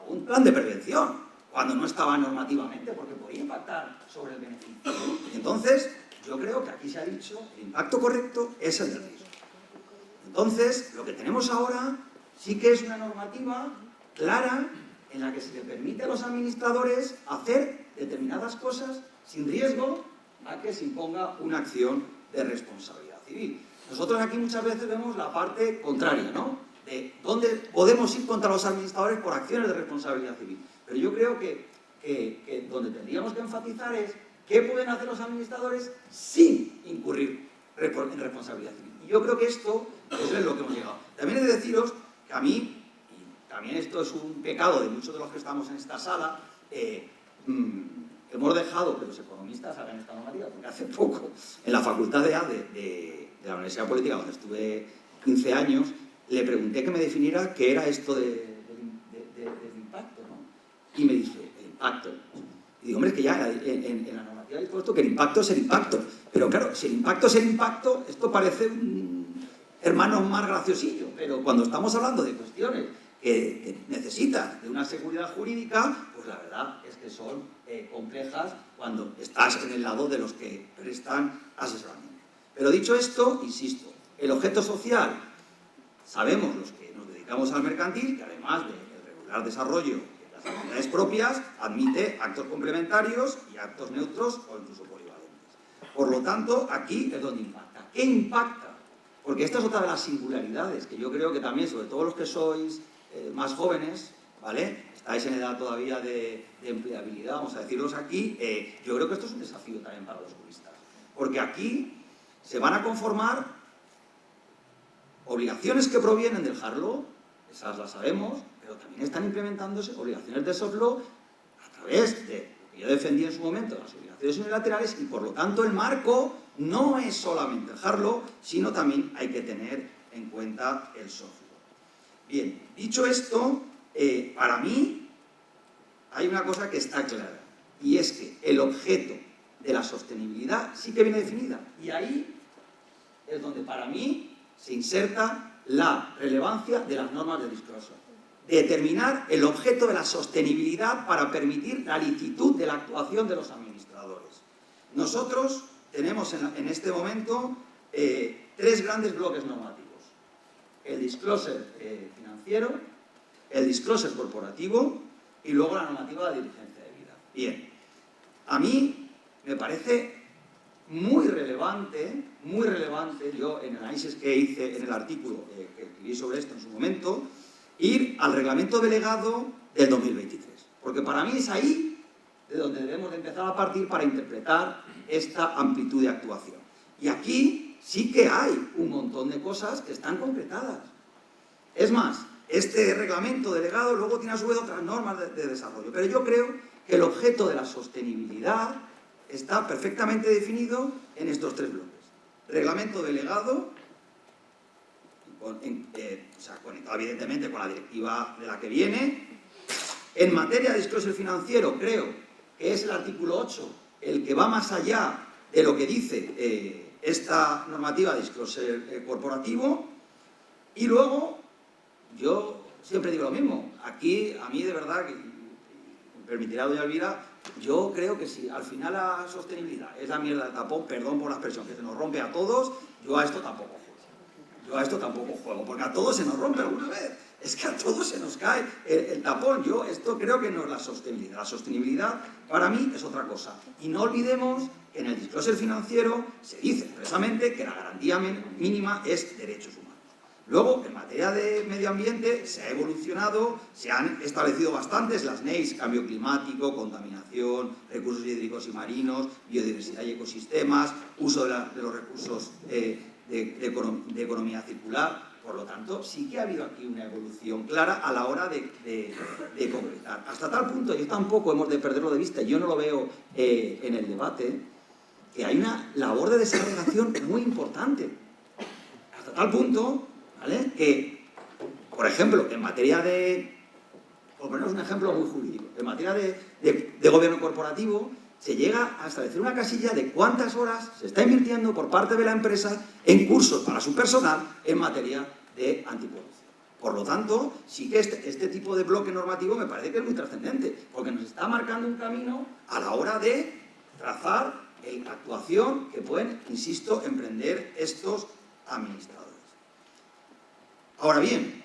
Speaker 4: un plan de prevención, cuando no estaba normativamente, porque podía impactar sobre el beneficio. Entonces, yo creo que aquí se ha dicho, el impacto correcto es el del riesgo. Entonces, lo que tenemos ahora sí que es una normativa clara en la que se le permite a los administradores hacer determinadas cosas sin riesgo a que se imponga una acción de responsabilidad civil. Nosotros aquí muchas veces vemos la parte contraria, ¿no? De dónde podemos ir contra los administradores por acciones de responsabilidad civil. Pero yo creo que donde tendríamos que enfatizar es qué pueden hacer los administradores sin incurrir en responsabilidad civil. Y yo creo que esto es lo que hemos llegado. También he de deciros que a mí, y también esto es un pecado de muchos de los que estamos en esta sala, hemos dejado que los economistas hagan esta normativa, porque hace poco, en la Facultad de ADE de la Universidad Política, donde estuve 15 años, le pregunté que me definiera qué era esto del impacto, ¿no? Y me dice, el impacto. Y digo, hombre, es que ya en la normativa he puesto que el impacto es el impacto. Pero claro, si el impacto es el impacto, esto parece un hermano más graciosillo. Pero cuando estamos hablando de cuestiones que necesitan de una seguridad jurídica, pues la verdad es que son complejas cuando estás en el lado de los que prestan asesoramiento. Pero dicho esto, insisto, el objeto social, sabemos los que nos dedicamos al mercantil, que además del regular desarrollo de las actividades propias, admite actos complementarios y actos neutros o incluso polivalentes. Por lo tanto, aquí es donde impacta. ¿Qué impacta? Porque esta es otra de las singularidades que yo creo que también, sobre todo los que sois más jóvenes, ¿vale? Estáis en edad todavía de empleabilidad, vamos a decirlos aquí, yo creo que esto es un desafío también para los juristas. Porque aquí se van a conformar obligaciones que provienen del hard law, esas las sabemos, pero también están implementándose obligaciones de soft law a través de lo que yo defendí en su momento, las obligaciones unilaterales, y por lo tanto el marco no es solamente el hard law, sino también hay que tener en cuenta el soft law. Bien, dicho esto, para mí hay una cosa que está clara, y es que el objeto de la sostenibilidad sí que viene definida, y ahí es donde para mí se inserta la relevancia de las normas de disclosure. Determinar el objeto de la sostenibilidad para permitir la licitud de la actuación de los administradores. Nosotros tenemos en este momento tres grandes bloques normativos. El disclosure financiero, el disclosure corporativo y luego la normativa de diligencia debida. Bien, a mí me parece muy relevante relevante, yo en el análisis que hice en el artículo que escribí sobre esto en su momento, ir al reglamento delegado del 2023. Porque para mí es ahí de donde debemos de empezar a partir para interpretar esta amplitud de actuación. Y aquí sí que hay un montón de cosas que están concretadas. Es más, este reglamento delegado luego tiene a su vez otras normas de desarrollo. Pero yo creo que el objeto de la sostenibilidad está perfectamente definido en estos 3 bloques. Reglamento delegado, conectado evidentemente con la directiva de la que viene. En materia de disclosure financiero, creo que es el artículo 8 el que va más allá de lo que dice esta normativa de disclosure corporativo. Y luego, yo siempre digo lo mismo, aquí a mí de verdad, que me permitirá doña Elvira, yo creo que si al final la sostenibilidad es la mierda del tapón, perdón por la expresión, que se nos rompe a todos, yo a esto tampoco juego, porque a todos se nos rompe alguna vez. Es que a todos se nos cae el tapón. Yo esto creo que no es la sostenibilidad. La sostenibilidad para mí es otra cosa. Y no olvidemos que en el disclosure financiero se dice expresamente que la garantía mínima es derechos humanos. Luego, en materia de medio ambiente, se ha evolucionado, se han establecido bastantes las NEIs, cambio climático, contaminación, recursos hídricos y marinos, biodiversidad y ecosistemas, uso de los recursos de economía circular. Por lo tanto, sí que ha habido aquí una evolución clara a la hora de concretar. Hasta tal punto, yo tampoco hemos de perderlo de vista, yo no lo veo en el debate, que hay una labor de desagregación muy importante. Hasta tal punto, ¿vale?, que, por ejemplo, en materia de, por poneros un ejemplo muy jurídico, en materia de gobierno corporativo, se llega a establecer una casilla de cuántas horas se está invirtiendo por parte de la empresa en cursos para su personal en materia de anticorrupción. Por lo tanto, sí que este tipo de bloque normativo me parece que es muy trascendente, porque nos está marcando un camino a la hora de trazar la actuación que pueden, insisto, emprender estos administradores. Ahora bien,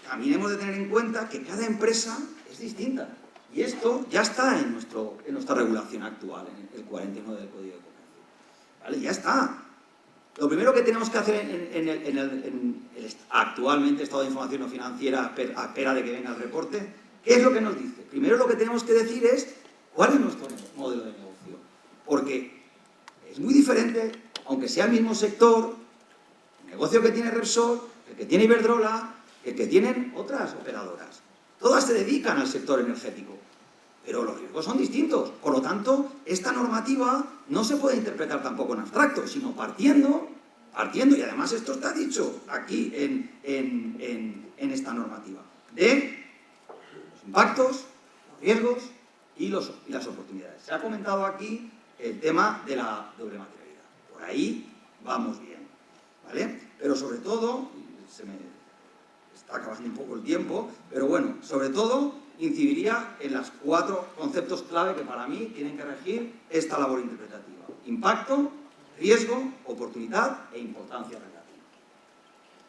Speaker 4: también hemos de tener en cuenta que cada empresa es distinta. Y esto ya está en nuestra regulación actual, en el 49 del Código de Comercio. ¿Vale? Ya está. Lo primero que tenemos que hacer en el actualmente Estado de Información No Financiera, a espera de que venga el reporte, ¿qué es lo que nos dice? Primero lo que tenemos que decir es cuál es nuestro modelo de negocio. Porque es muy diferente, aunque sea el mismo sector, el negocio que tiene Repsol, el que tiene Iberdrola, el que tienen otras operadoras. Todas se dedican al sector energético, pero los riesgos son distintos. Por lo tanto, esta normativa no se puede interpretar tampoco en abstracto, sino partiendo, y además esto está dicho aquí en esta normativa, de los impactos, los riesgos y las oportunidades. Se ha comentado aquí el tema de la doble materialidad. Por ahí vamos bien, ¿vale? Pero sobre todo, se me está acabando un poco el tiempo, pero bueno, sobre todo incidiría en los 4 conceptos clave que para mí tienen que regir esta labor interpretativa: impacto, riesgo, oportunidad e importancia relativa.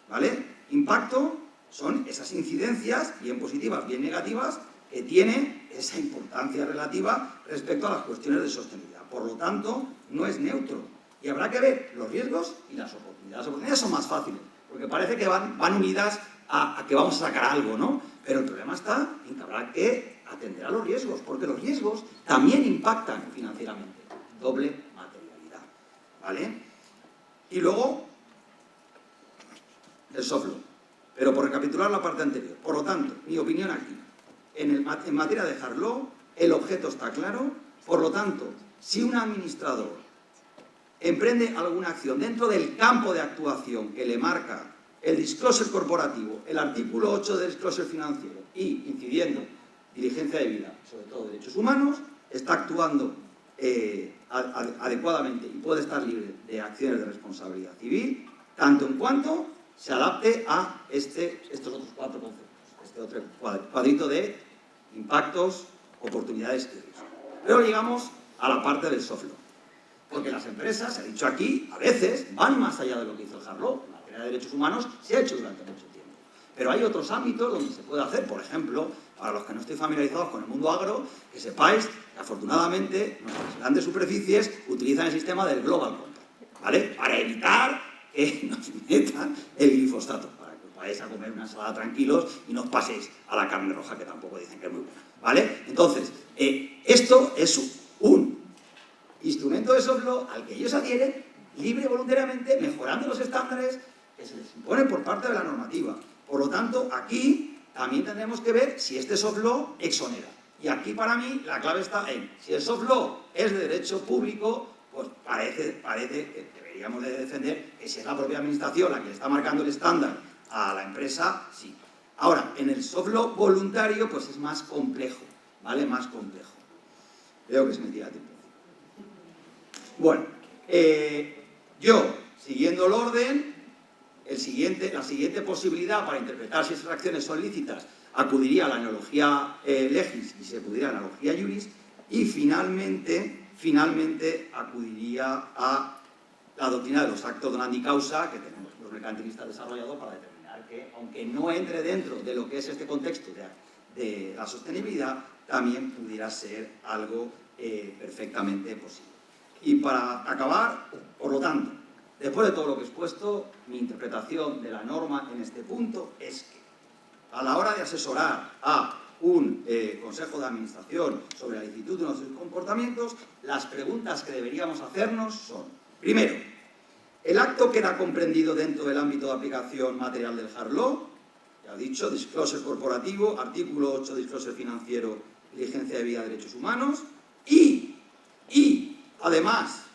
Speaker 4: ¿Vale? Impacto son esas incidencias, bien positivas, bien negativas, que tienen esa importancia relativa respecto a las cuestiones de sostenibilidad. Por lo tanto, no es neutro. Y habrá que ver los riesgos y las oportunidades. Las oportunidades son más fáciles, porque parece que van unidas a que vamos a sacar algo, ¿no? Pero el problema está en que habrá que atender a los riesgos, porque los riesgos también impactan financieramente. Doble materialidad, ¿vale? Y luego, el soft law. Pero por recapitular la parte anterior. Por lo tanto, mi opinión aquí, en materia de hard law, el objeto está claro. Por lo tanto, si un administrador emprende alguna acción dentro del campo de actuación que le marca el disclosure corporativo, el artículo 8 del disclosure financiero y incidiendo diligencia debida, sobre todo derechos humanos, está actuando adecuadamente y puede estar libre de acciones de responsabilidad civil, tanto en cuanto se adapte a estos otros 4 conceptos, este otro cuadrito de impactos, oportunidades y riesgos. Pero llegamos a la parte del soft law, porque las empresas, se ha dicho aquí, a veces van más allá de lo que hizo el hard law. La de derechos humanos se ha hecho durante mucho tiempo. Pero hay otros ámbitos donde se puede hacer, por ejemplo, para los que no estéis familiarizados con el mundo agro, que sepáis Afortunadamente, nuestras grandes superficies utilizan el sistema del Global Compact, ¿vale? Para evitar que nos metan el glifosato, para que os vayáis a comer una ensalada tranquilos y no os paséis a la carne roja, que tampoco dicen que es muy buena, ¿vale? Entonces, esto es un instrumento de soft law al que ellos adhieren libre y voluntariamente, mejorando los estándares que se les imponen por parte de la normativa. Por lo tanto, aquí también tendremos que ver si este soft law exonera. Y aquí, para mí, la clave está en, si el soft law es de derecho público, pues parece que deberíamos de defender que si es la propia administración la que le está marcando el estándar a la empresa, sí. Ahora, en el soft law voluntario, pues es más complejo, ¿vale? Más complejo. Veo que se me tira tiempo. Bueno, yo, siguiendo el orden, la siguiente posibilidad para interpretar si esas acciones son lícitas acudiría a la analogía legis y se pudiera a la analogía juris, y finalmente acudiría a la doctrina de los actos donandi causa que tenemos los mercantilistas desarrollado para determinar que, aunque no entre dentro de lo que es este contexto de la sostenibilidad, también pudiera ser algo perfectamente posible. Y para acabar, por lo tanto, después de todo lo que he expuesto, mi interpretación de la norma en este punto es que a la hora de asesorar a un consejo de administración sobre la licitud de nuestros comportamientos, las preguntas que deberíamos hacernos son, primero, ¿el acto queda comprendido dentro del ámbito de aplicación material del hard law? Ya he dicho, disclosure corporativo, artículo 8, disclosure financiero, diligencia de vida de derechos humanos, y además,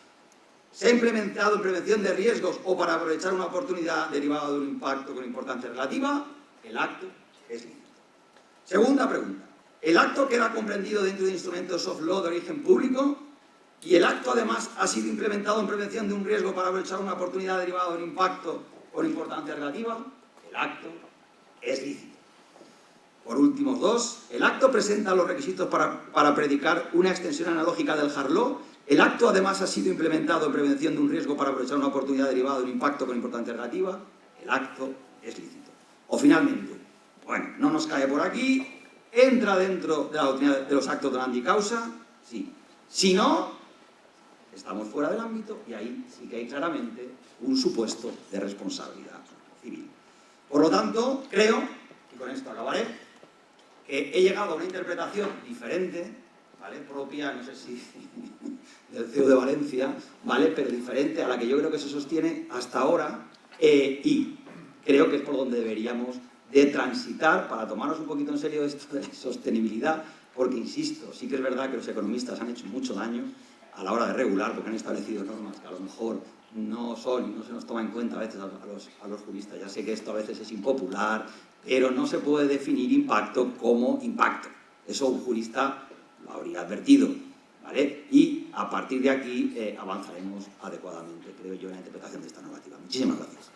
Speaker 4: se ha implementado en prevención de riesgos o para aprovechar una oportunidad derivada de un impacto con importancia relativa, el acto es lícito. Segunda pregunta. ¿El acto queda comprendido dentro de instrumentos soft law de origen público? ¿Y el acto además ha sido implementado en prevención de un riesgo para aprovechar una oportunidad derivada de un impacto con importancia relativa? El acto es lícito. Por últimos dos, ¿el acto presenta los requisitos para predicar una extensión analógica del hard law? ¿El acto además ha sido implementado en prevención de un riesgo para aprovechar una oportunidad derivada de un impacto con importancia relativa? El acto es lícito. O finalmente, bueno, no nos cae por aquí, ¿entra dentro de la doctrina de los actos donandi causa? Sí. Si no, estamos fuera del ámbito y ahí sí que hay claramente un supuesto de responsabilidad civil. Por lo tanto, creo, y con esto acabaré, que he llegado a una interpretación diferente, ¿vale? Propia, no sé si del CEO de Valencia, ¿vale? Pero diferente a la que yo creo que se sostiene hasta ahora, y creo que es por donde deberíamos de transitar para tomarnos un poquito en serio esto de la sostenibilidad, porque, insisto, sí que es verdad que los economistas han hecho mucho daño a la hora de regular, porque han establecido normas que a lo mejor no son y no se nos toma en cuenta a veces a los juristas. Ya sé que esto a veces es impopular, pero no se puede definir impacto como impacto. Eso un jurista lo habría advertido, ¿vale? Y a partir de aquí avanzaremos adecuadamente, creo yo, en la interpretación de esta normativa. Muchísimas gracias.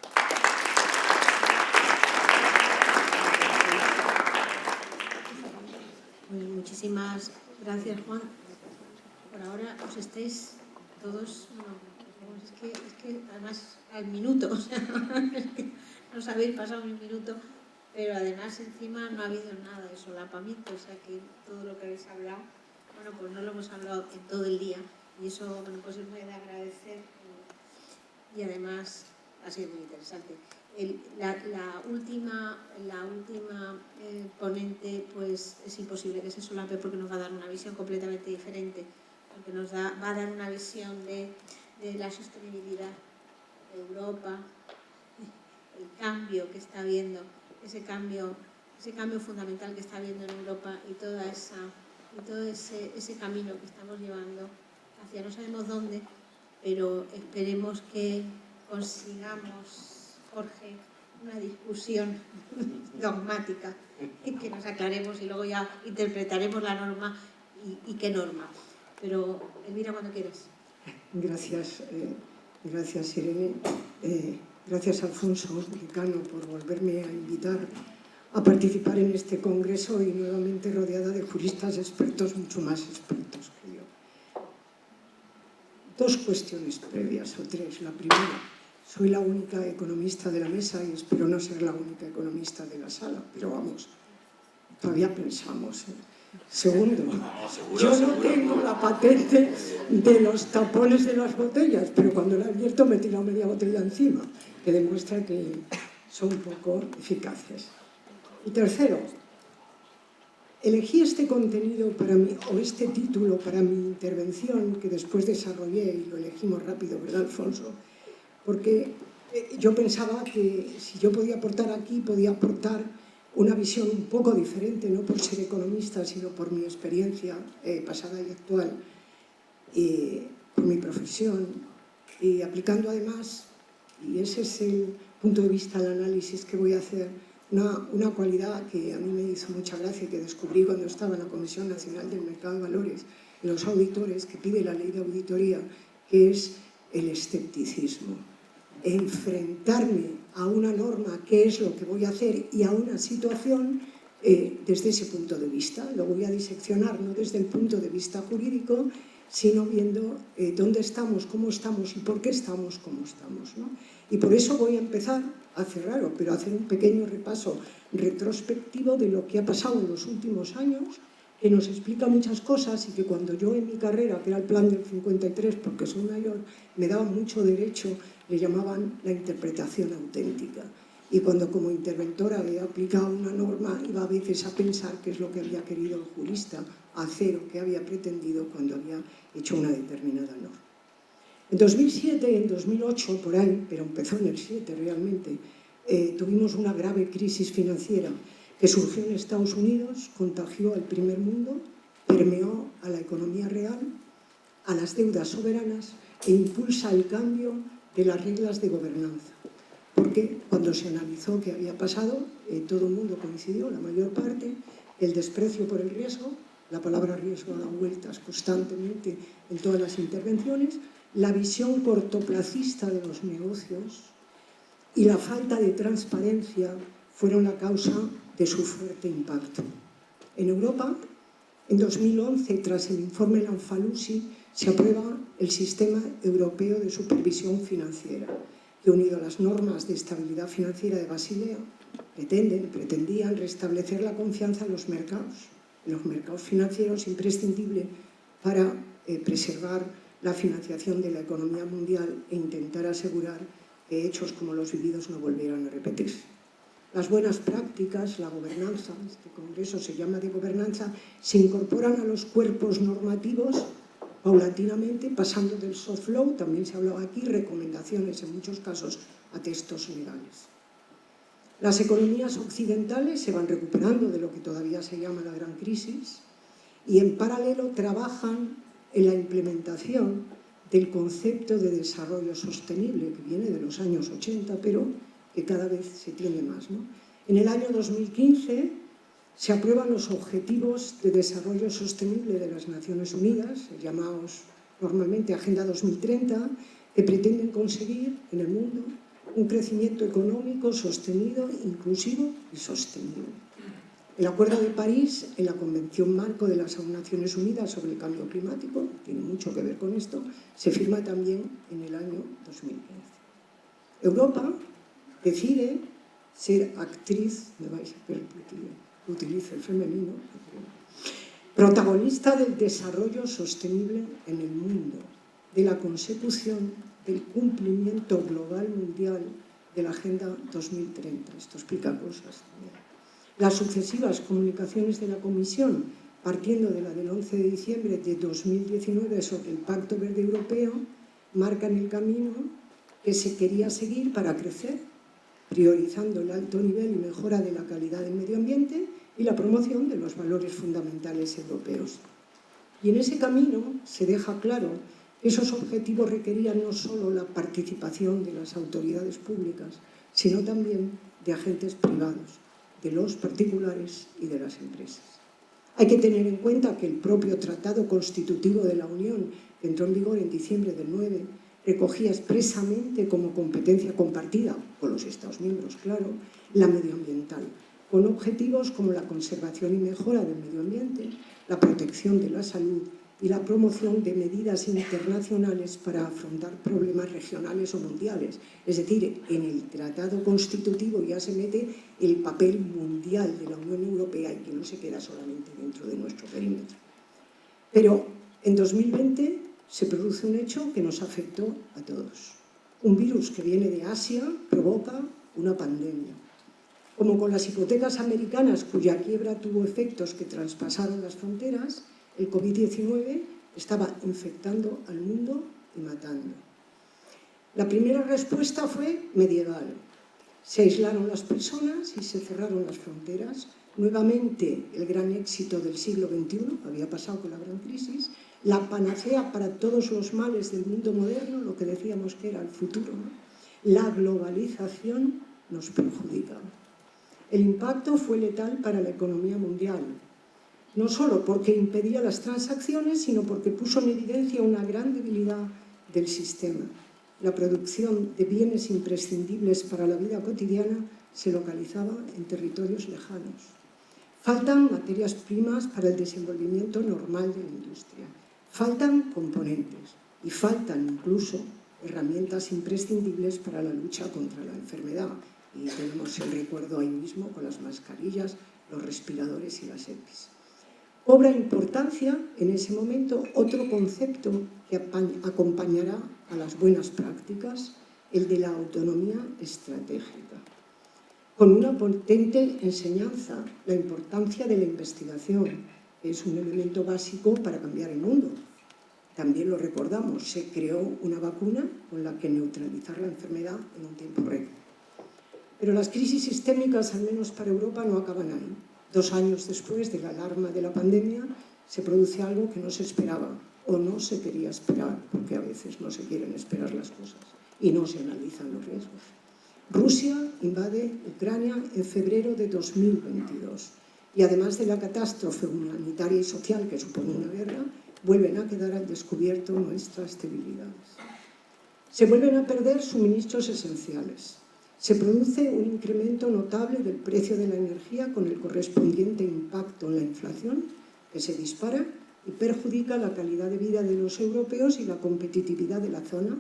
Speaker 1: Pues muchísimas gracias, Juan. Por ahora os estáis todos, bueno, es que además al minuto, o sea, no os habéis pasado un minuto, pero además encima no ha habido nada de solapamiento, o sea que todo lo que habéis hablado, bueno, pues no lo hemos hablado en todo el día, y eso, bueno, pues es muy de agradecer, y además ha sido muy interesante. La última ponente, pues es imposible que se solape porque nos va a dar una visión completamente diferente, porque va a dar una visión de la sostenibilidad de Europa, el cambio que está habiendo, ese cambio fundamental que está habiendo en Europa y todo ese camino que estamos llevando hacia no sabemos dónde, pero esperemos que consigamos, Jorge, una discusión dogmática y que nos aclaremos y luego ya interpretaremos la norma y qué norma. Pero, Elvira, cuando quieras.
Speaker 5: Gracias, Irene. Gracias, Alfonso, decano, por volverme a invitar a participar en este congreso y nuevamente rodeada de juristas expertos, mucho más expertos que yo. Dos cuestiones previas o tres. La primera, soy la única economista de la mesa y espero no ser la única economista de la sala, pero vamos, todavía pensamos. Segundo,
Speaker 4: seguro,
Speaker 5: yo no
Speaker 4: seguro.
Speaker 5: tengo la patente de los tapones de las botellas, pero cuando la he abierto me he tirado media botella encima, que demuestra que son poco eficaces. Y tercero, elegí este contenido para mí, o este título para mi intervención, que después desarrollé y lo elegimos rápido, ¿verdad, Alfonso? Porque yo pensaba que si yo podía aportar aquí, podía aportar una visión un poco diferente, no por ser economista, sino por mi experiencia pasada y actual, por mi profesión, y aplicando además, y ese es el punto de vista del análisis que voy a hacer, una cualidad que a mí me hizo mucha gracia y que descubrí cuando estaba en la Comisión Nacional del Mercado de Valores, en los auditores, que pide la ley de auditoría, que es el escepticismo. Enfrentarme a una norma, qué es lo que voy a hacer, y a una situación desde ese punto de vista. Lo voy a diseccionar no desde el punto de vista jurídico, sino viendo dónde estamos, cómo estamos y por qué estamos como estamos, ¿no? Y por eso voy a empezar, hace raro, pero a hacer un pequeño repaso retrospectivo de lo que ha pasado en los últimos años, que nos explica muchas cosas y que cuando yo en mi carrera, que era el plan del 53, porque soy mayor, me daba mucho derecho, le llamaban la interpretación auténtica. Y cuando como interventora he aplicado una norma, iba a veces a pensar qué es lo que había querido el jurista hacer o qué había pretendido cuando había hecho una determinada norma. En 2007 y en 2008, por ahí, pero empezó en el 7 realmente, tuvimos una grave crisis financiera que surgió en Estados Unidos, contagió al primer mundo, permeó a la economía real, a las deudas soberanas e impulsa el cambio de las reglas de gobernanza. Porque cuando se analizó qué había pasado, todo el mundo coincidió, la mayor parte, el desprecio por el riesgo, la palabra riesgo da vueltas constantemente en todas las intervenciones, la visión cortoplacista de los negocios y la falta de transparencia fueron la causa de su fuerte impacto. En Europa, en 2011, tras el informe Lamfalussy, se aprueba el Sistema Europeo de Supervisión Financiera, que unido a las normas de estabilidad financiera de Basilea, pretendían restablecer la confianza en los mercados financieros, imprescindible para preservar la financiación de la economía mundial e intentar asegurar que hechos como los vividos no volvieran a repetirse. Las buenas prácticas, la gobernanza, este congreso se llama de gobernanza, se incorporan a los cuerpos normativos paulatinamente, pasando del soft law, también se hablaba aquí, recomendaciones en muchos casos a textos legales. Las economías occidentales se van recuperando de lo que todavía se llama la gran crisis y en paralelo trabajan en la implementación del concepto de desarrollo sostenible, que viene de los años 80, pero que cada vez se tiene más, ¿no? En el año 2015 se aprueban los Objetivos de Desarrollo Sostenible de las Naciones Unidas, llamados normalmente Agenda 2030, que pretenden conseguir en el mundo un crecimiento económico sostenido, inclusivo y sostenible. El Acuerdo de París, en la Convención Marco de las Naciones Unidas sobre el Cambio Climático, tiene mucho que ver con esto, se firma también en el año 2015. Europa decide ser actriz, me vais a permitir, utilizo el femenino, protagonista del desarrollo sostenible en el mundo, de la consecución del cumplimiento global mundial de la Agenda 2030. Esto explica cosas también. Las sucesivas comunicaciones de la Comisión, partiendo de la del 11 de diciembre de 2019 sobre el Pacto Verde Europeo, marcan el camino que se quería seguir para crecer, priorizando el alto nivel y mejora de la calidad del medio ambiente y la promoción de los valores fundamentales europeos. Y en ese camino se deja claro que esos objetivos requerían no solo la participación de las autoridades públicas, sino también de agentes privados, de los particulares y de las empresas. Hay que tener en cuenta que el propio Tratado Constitutivo de la Unión, que entró en vigor en diciembre del 9, recogía expresamente como competencia compartida con los Estados miembros, claro, la medioambiental, con objetivos como la conservación y mejora del medio ambiente, la protección de la salud y la promoción de medidas internacionales para afrontar problemas regionales o mundiales. Es decir, en el Tratado Constitutivo ya se mete el papel mundial de la Unión Europea y que no se queda solamente dentro de nuestro perímetro. Pero en 2020 se produce un hecho que nos afectó a todos. Un virus que viene de Asia provoca una pandemia. Como con las hipotecas americanas, cuya quiebra tuvo efectos que traspasaron las fronteras, el COVID-19 estaba infectando al mundo y matando. La primera respuesta fue medieval. Se aislaron las personas y se cerraron las fronteras. Nuevamente, el gran éxito del siglo XXI, había pasado con la gran crisis, la panacea para todos los males del mundo moderno, lo que decíamos que era el futuro, ¿no? La globalización nos perjudica. El impacto fue letal para la economía mundial, no solo porque impedía las transacciones, sino porque puso en evidencia una gran debilidad del sistema. La producción de bienes imprescindibles para la vida cotidiana se localizaba en territorios lejanos. Faltan materias primas para el desenvolvimiento normal de la industria. Faltan componentes y faltan incluso herramientas imprescindibles para la lucha contra la enfermedad. Y tenemos el recuerdo ahí mismo con las mascarillas, los respiradores y las EPIs. Cobra importancia en ese momento otro concepto que acompañará a las buenas prácticas, el de la autonomía estratégica. Con una potente enseñanza, la importancia de la investigación, que es un elemento básico para cambiar el mundo. También lo recordamos, se creó una vacuna con la que neutralizar la enfermedad en un tiempo récord. Pero las crisis sistémicas, al menos para Europa, no acaban ahí. 2 años después de la alarma de la pandemia, se produce algo que no se esperaba o no se quería esperar, porque a veces no se quieren esperar las cosas y no se analizan los riesgos. Rusia invade Ucrania en febrero de 2022 y además de la catástrofe humanitaria y social que supone una guerra, vuelven a quedar al descubierto nuestras debilidades. Se vuelven a perder suministros esenciales. Se produce un incremento notable del precio de la energía con el correspondiente impacto en la inflación, que se dispara y perjudica la calidad de vida de los europeos y la competitividad de la zona.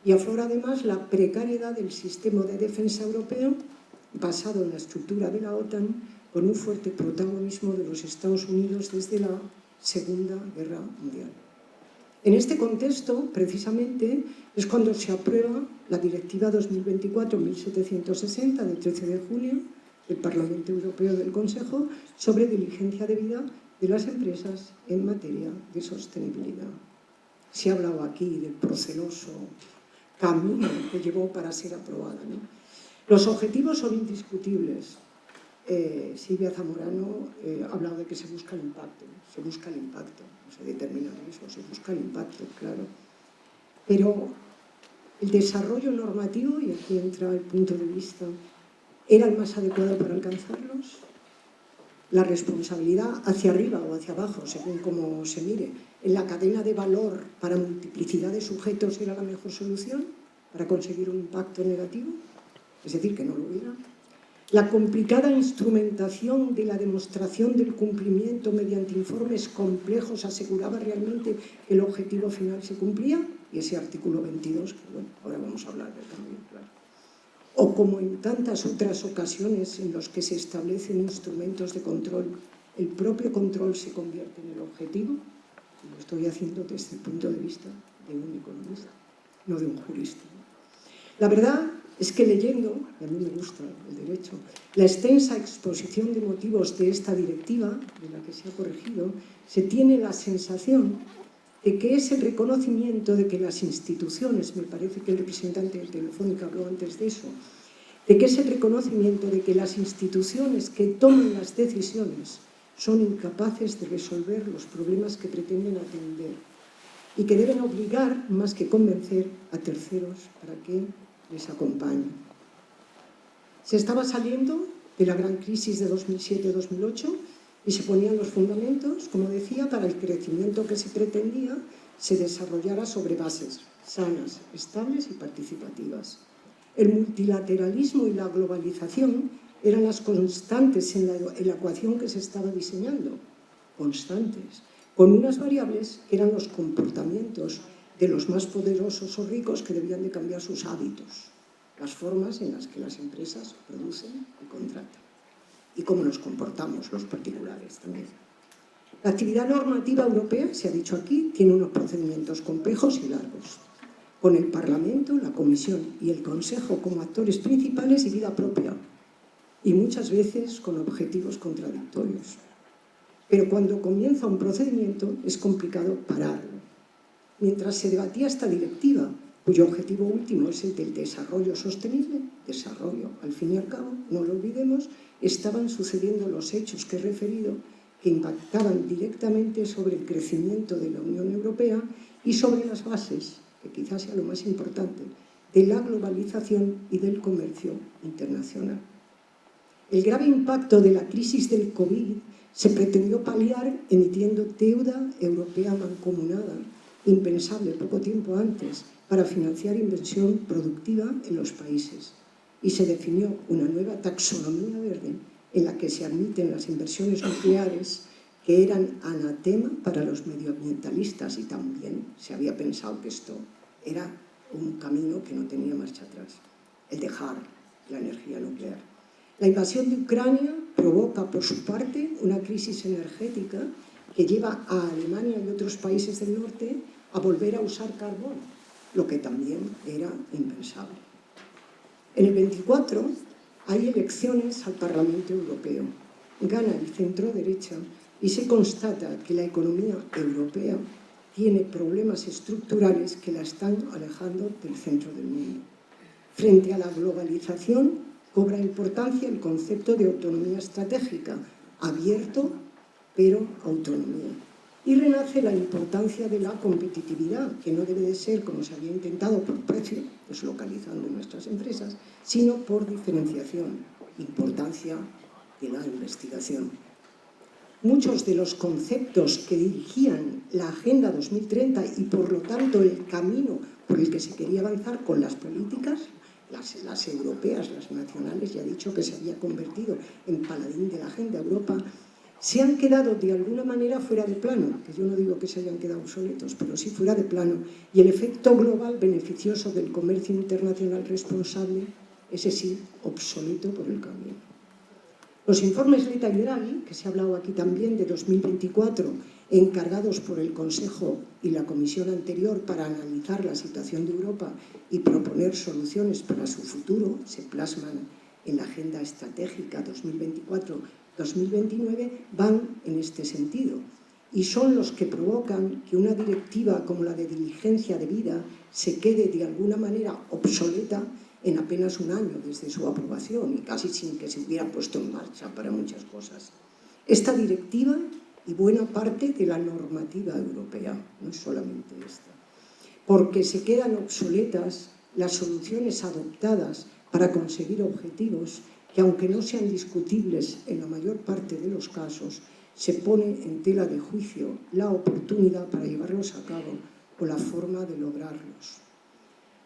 Speaker 5: Y aflora además la precariedad del sistema de defensa europeo basado en la estructura de la OTAN con un fuerte protagonismo de los Estados Unidos desde la Segunda Guerra Mundial. En este contexto, precisamente, es cuando se aprueba la Directiva 2024-1760 del 13 de junio del Parlamento Europeo y del Consejo sobre diligencia debida de las empresas en materia de sostenibilidad. Se ha hablado aquí del proceloso camino que llevó para ser aprobada, ¿no? Los objetivos son indiscutibles. Silvia Zamorano ha hablado de que se busca el impacto, no se determina eso, se busca el impacto, claro. Pero el desarrollo normativo, y aquí entra el punto de vista, ¿era el más adecuado para alcanzarlos? La responsabilidad hacia arriba o hacia abajo, según cómo se mire, en la cadena de valor para multiplicidad de sujetos era la mejor solución para conseguir un impacto negativo, es decir, que no lo hubiera. La complicada instrumentación de la demostración del cumplimiento mediante informes complejos aseguraba realmente que el objetivo final se cumplía, y ese artículo 22, que bueno, ahora vamos a hablar del cambio, claro. O como en tantas otras ocasiones en los que se establecen instrumentos de control, el propio control se convierte en el objetivo, y lo estoy haciendo desde el punto de vista de un economista, no de un jurista. La verdad es que leyendo, y a mí me gusta el derecho, la extensa exposición de motivos de esta directiva, de la que se ha corregido, se tiene la sensación de que es el reconocimiento de que las instituciones, me parece que el representante de Telefónica habló antes de eso, de que es el reconocimiento de que las instituciones que toman las decisiones son incapaces de resolver los problemas que pretenden atender y que deben obligar, más que convencer, a terceros para que les acompañen. Se estaba saliendo de la gran crisis de 2007-2008 y se ponían los fundamentos, como decía, para el crecimiento que se pretendía se desarrollara sobre bases sanas, estables y participativas. El multilateralismo y la globalización eran las constantes en la ecuación que se estaba diseñando, constantes, con unas variables que eran los comportamientos de los más poderosos o ricos que debían de cambiar sus hábitos, las formas en las que las empresas producen y contratan, y cómo nos comportamos los particulares también. La actividad normativa europea, se ha dicho aquí, tiene unos procedimientos complejos y largos, con el Parlamento, la Comisión y el Consejo como actores principales y vida propia, y muchas veces con objetivos contradictorios. Pero cuando comienza un procedimiento es complicado pararlo. Mientras se debatía esta directiva, cuyo objetivo último es el del desarrollo sostenible, desarrollo, al fin y al cabo, no lo olvidemos, estaban sucediendo los hechos que he referido que impactaban directamente sobre el crecimiento de la Unión Europea y sobre las bases, que quizás sea lo más importante, de la globalización y del comercio internacional. El grave impacto de la crisis del COVID se pretendió paliar emitiendo deuda europea mancomunada, impensable poco tiempo antes, para financiar inversión productiva en los países. Y se definió una nueva taxonomía verde en la que se admiten las inversiones nucleares que eran anatema para los medioambientalistas, y también se había pensado que esto era un camino que no tenía marcha atrás, el dejar la energía nuclear. La invasión de Ucrania provoca, por su parte, una crisis energética que lleva a Alemania y otros países del norte a volver a usar carbón, lo que también era impensable. En el 24 hay elecciones al Parlamento Europeo. Gana el centro-derecha y se constata que la economía europea tiene problemas estructurales que la están alejando del centro del mundo. Frente a la globalización, cobra importancia el concepto de autonomía estratégica, abierto, pero autonomía. Y renace la importancia de la competitividad, que no debe de ser, como se había intentado, por precio, deslocalizando nuestras empresas, sino por diferenciación, importancia de la investigación. Muchos de los conceptos que dirigían la Agenda 2030 y, por lo tanto, el camino por el que se quería avanzar con las políticas, las europeas, las nacionales, ya he dicho que se había convertido en paladín de la Agenda Europa, se han quedado de alguna manera fuera de plano, que yo no digo que se hayan quedado obsoletos, pero sí fuera de plano, y el efecto global beneficioso del comercio internacional responsable, ese sí, obsoleto por el camino. Los informes Letta y Draghi, que se ha hablado aquí también de 2024, encargados por el Consejo y la Comisión anterior para analizar la situación de Europa y proponer soluciones para su futuro, se plasman en la Agenda Estratégica 2024-2029, van en este sentido. Y son los que provocan que una directiva como la de diligencia debida se quede de alguna manera obsoleta en apenas un año desde su aprobación y casi sin que se hubiera puesto en marcha para muchas cosas. Esta directiva y buena parte de la normativa europea, no es solamente esta, porque se quedan obsoletas las soluciones adoptadas para conseguir objetivos que, aunque no sean discutibles en la mayor parte de los casos, se pone en tela de juicio la oportunidad para llevarlos a cabo o la forma de lograrlos.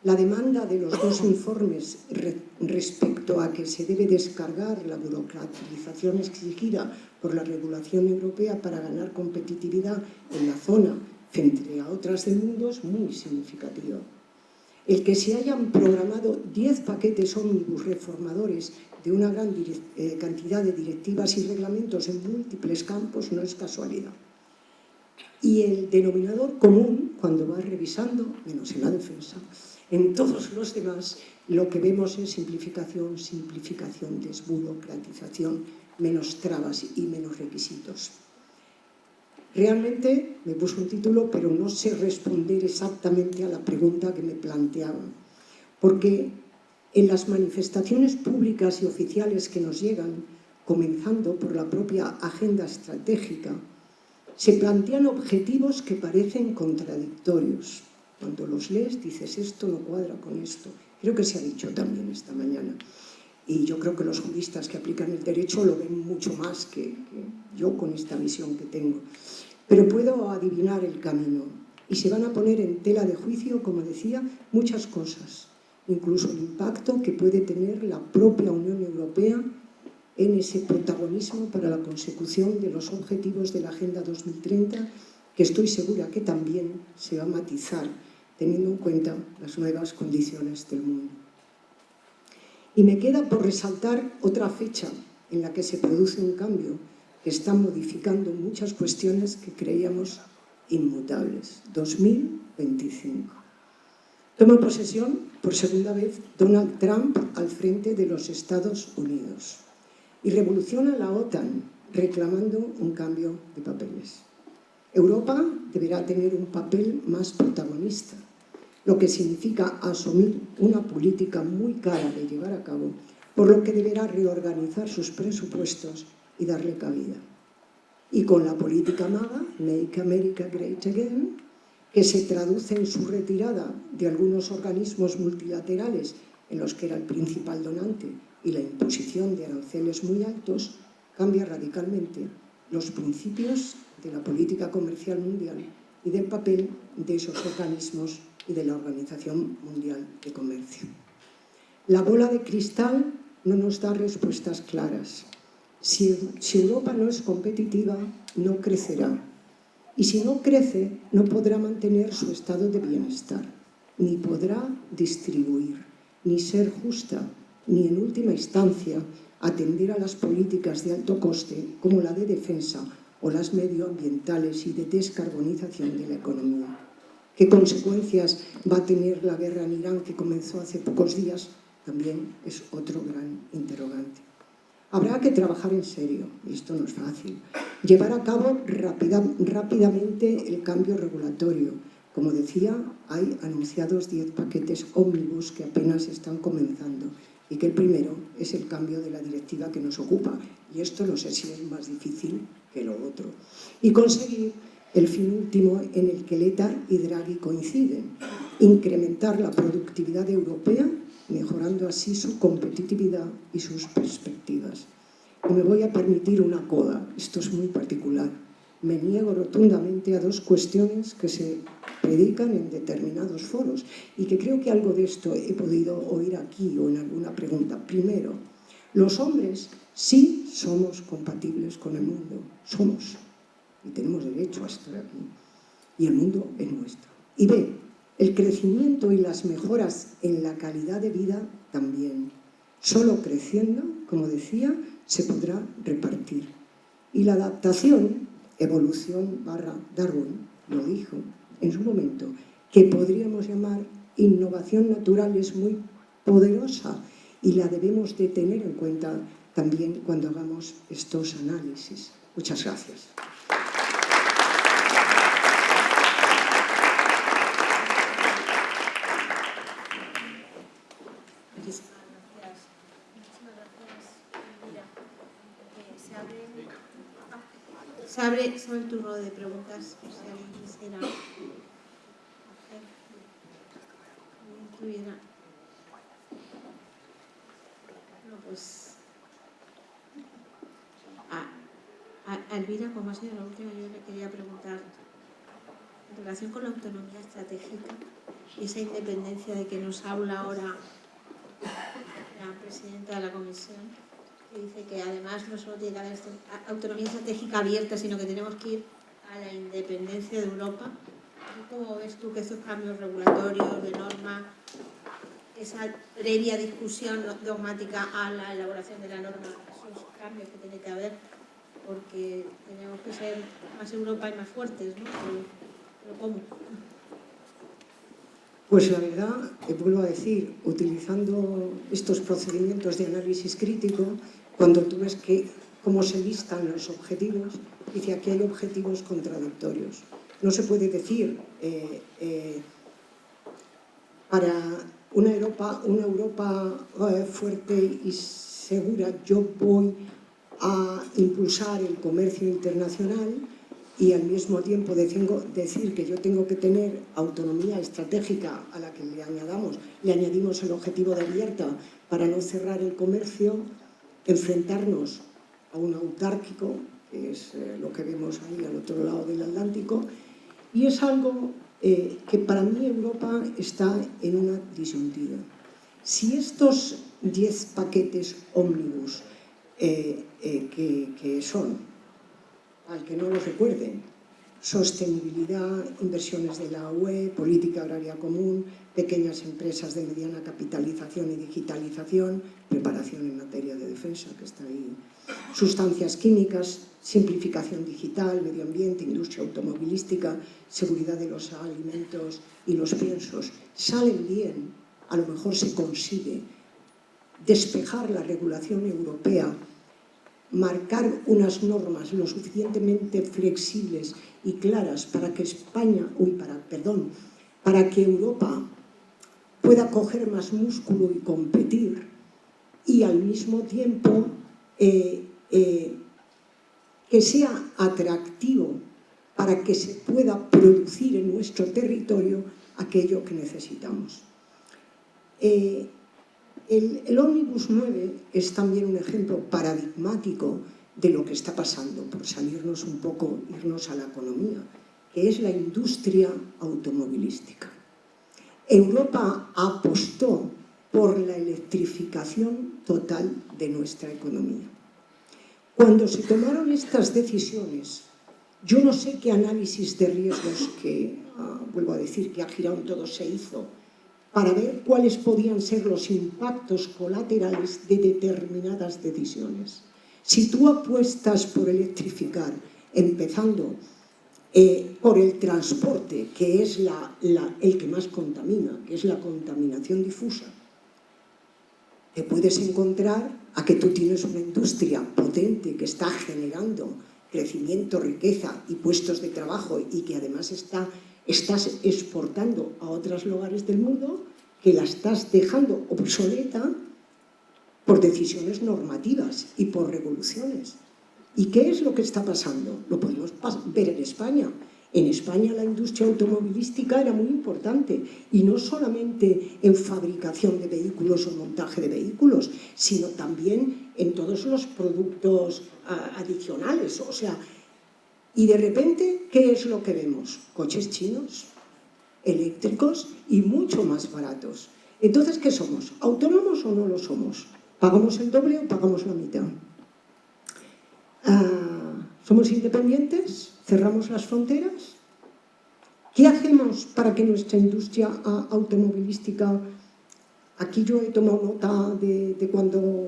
Speaker 5: La demanda de los dos informes respecto a que se debe descargar la burocratización exigida por la regulación europea para ganar competitividad en la zona frente a otras del mundo es muy significativa. El que se hayan programado 10 paquetes ómnibus reformadores de una gran cantidad de directivas y reglamentos en múltiples campos no es casualidad. Y el denominador común, cuando va revisando, menos en la defensa, en todos los demás, lo que vemos es simplificación, simplificación, desburocratización, menos trabas y menos requisitos. Realmente me puse un título, pero no sé responder exactamente a la pregunta que me planteaban, porque en las manifestaciones públicas y oficiales que nos llegan, comenzando por la propia agenda estratégica, se plantean objetivos que parecen contradictorios. Cuando los lees dices, esto no cuadra con esto. Creo que se ha dicho también esta mañana. Y yo creo que los juristas que aplican el derecho lo ven mucho más que yo con esta visión que tengo. Pero puedo adivinar el camino. Y se van a poner en tela de juicio, como decía, muchas cosas. Incluso el impacto que puede tener la propia Unión Europea en ese protagonismo para la consecución de los objetivos de la Agenda 2030 que estoy segura que también se va a matizar teniendo en cuenta las nuevas condiciones del mundo. Y me queda por resaltar otra fecha en la que se produce un cambio que está modificando muchas cuestiones que creíamos inmutables, 2025. Toma posesión por segunda vez Donald Trump al frente de los Estados Unidos y revoluciona la OTAN reclamando un cambio de papeles. Europa deberá tener un papel más protagonista, lo que significa asumir una política muy cara de llevar a cabo, por lo que deberá reorganizar sus presupuestos y darle cabida. Y con la política MAGA, Make America Great Again, que se traduce en su retirada de algunos organismos multilaterales en los que era el principal donante y la imposición de aranceles muy altos, cambia radicalmente los principios de la política comercial mundial y del papel de esos organismos y de la Organización Mundial de Comercio. La bola de cristal no nos da respuestas claras. Si Europa no es competitiva, no crecerá. Y si no crece, no podrá mantener su estado de bienestar, ni podrá distribuir, ni ser justa, ni en última instancia atender a las políticas de alto coste como la de defensa o las medioambientales y de descarbonización de la economía. ¿Qué consecuencias va a tener la guerra en Irán que comenzó hace pocos días? También es otro gran interrogante. Habrá que trabajar en serio, y esto no es fácil, llevar a cabo rápidamente el cambio regulatorio. Como decía, hay anunciados 10 paquetes ómnibus que apenas están comenzando y que el primero es el cambio de la directiva que nos ocupa, y esto no sé si es más difícil que lo otro. Y conseguir el fin último en el que Letta y Draghi coinciden, incrementar la productividad europea, mejorando así su competitividad y sus perspectivas. Y me voy a permitir una coda, esto es muy particular. Me niego rotundamente a dos cuestiones que se predican en determinados foros y que creo que algo de esto he podido oír aquí o en alguna pregunta. Primero, los hombres sí somos compatibles con el mundo, somos, y tenemos derecho a estar aquí, y el mundo es nuestro. Y B, el crecimiento y las mejoras en la calidad de vida también. Solo creciendo, como decía, se podrá repartir. Y la adaptación, evolución / Darwin, lo dijo en su momento, que podríamos llamar innovación natural, es muy poderosa y la debemos de tener en cuenta también cuando hagamos estos análisis. Muchas gracias.
Speaker 1: Se abre el turno de preguntas, si alguien quisiera incluir. No, pues a Elvira, como ha sido la última, yo le quería preguntar en relación con la autonomía estratégica y esa independencia de que nos habla ahora la presidenta de la Comisión, que dice que además no solo tiene que haber autonomía estratégica abierta, sino que tenemos que ir a la independencia de Europa. ¿Cómo ves tú que esos cambios regulatorios, de norma, esa previa discusión dogmática a la elaboración de la norma, esos cambios que tiene que haber, porque tenemos que ser más Europa y más fuertes, ¿no? Pero ¿cómo?
Speaker 5: Pues la verdad, vuelvo a decir, utilizando estos procedimientos de análisis crítico, cuando tú ves cómo se listan los objetivos, dice aquí hay objetivos contradictorios. No se puede decir para una Europa fuerte y segura, yo voy a impulsar el comercio internacional y al mismo tiempo decir que yo tengo que tener autonomía estratégica a la que le añadimos el objetivo de abierta para no cerrar el comercio, enfrentarnos a un autárquico, que es lo que vemos ahí al otro lado del Atlántico, y es algo que para mí Europa está en una disyuntiva. Si estos 10 paquetes ómnibus que son, al que no los recuerden, sostenibilidad, inversiones de la UE, política agraria común, pequeñas empresas de mediana capitalización y digitalización, preparación en materia de defensa, que está ahí, sustancias químicas, simplificación digital, medio ambiente, industria automovilística, seguridad de los alimentos y los piensos. Salen bien, a lo mejor se consigue despejar la regulación europea, marcar unas normas lo suficientemente flexibles y claras para que para que Europa pueda coger más músculo y competir, y al mismo tiempo que sea atractivo para que se pueda producir en nuestro territorio aquello que necesitamos. El Ómnibus 9 es también un ejemplo paradigmático de lo que está pasando, por salirnos un poco, irnos a la economía, que es la industria automovilística. Europa apostó por la electrificación total de nuestra economía. Cuando se tomaron estas decisiones, yo no sé qué análisis de riesgos que, vuelvo a decir, que ha girado en todo se hizo, para ver cuáles podían ser los impactos colaterales de determinadas decisiones. Si tú apuestas por electrificar, empezando por el transporte, que es el que más contamina, que es la contaminación difusa, te puedes encontrar a que tú tienes una industria potente que está generando crecimiento, riqueza y puestos de trabajo, y que además estás exportando a otros lugares del mundo, que la estás dejando obsoleta por decisiones normativas y por revoluciones. ¿Y qué es lo que está pasando? Lo podemos ver en España. En España la industria automovilística era muy importante, y no solamente en fabricación de vehículos o montaje de vehículos, sino también en todos los productos adicionales. O sea, y de repente, ¿qué es lo que vemos? Coches chinos, eléctricos y mucho más baratos. Entonces, ¿qué somos? ¿Autónomos o no lo somos? ¿Pagamos el doble o pagamos la mitad? ¿Somos independientes? ¿Cerramos las fronteras? ¿Qué hacemos para que nuestra industria automovilística... Aquí yo he tomado nota de cuando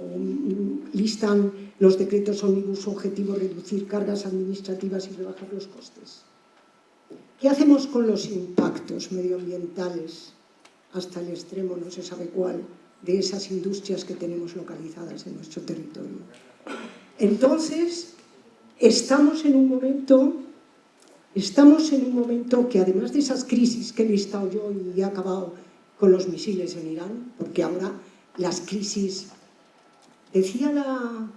Speaker 5: listan los decretos ómnibus, objetivo reducir cargas administrativas y rebajar los costes. ¿Qué hacemos con los impactos medioambientales, hasta el extremo, no se sabe cuál, de esas industrias que tenemos localizadas en nuestro territorio? Entonces, estamos en un momento que, además de esas crisis que he listado yo y he acabado con los misiles en Irán, porque ahora las crisis... Decía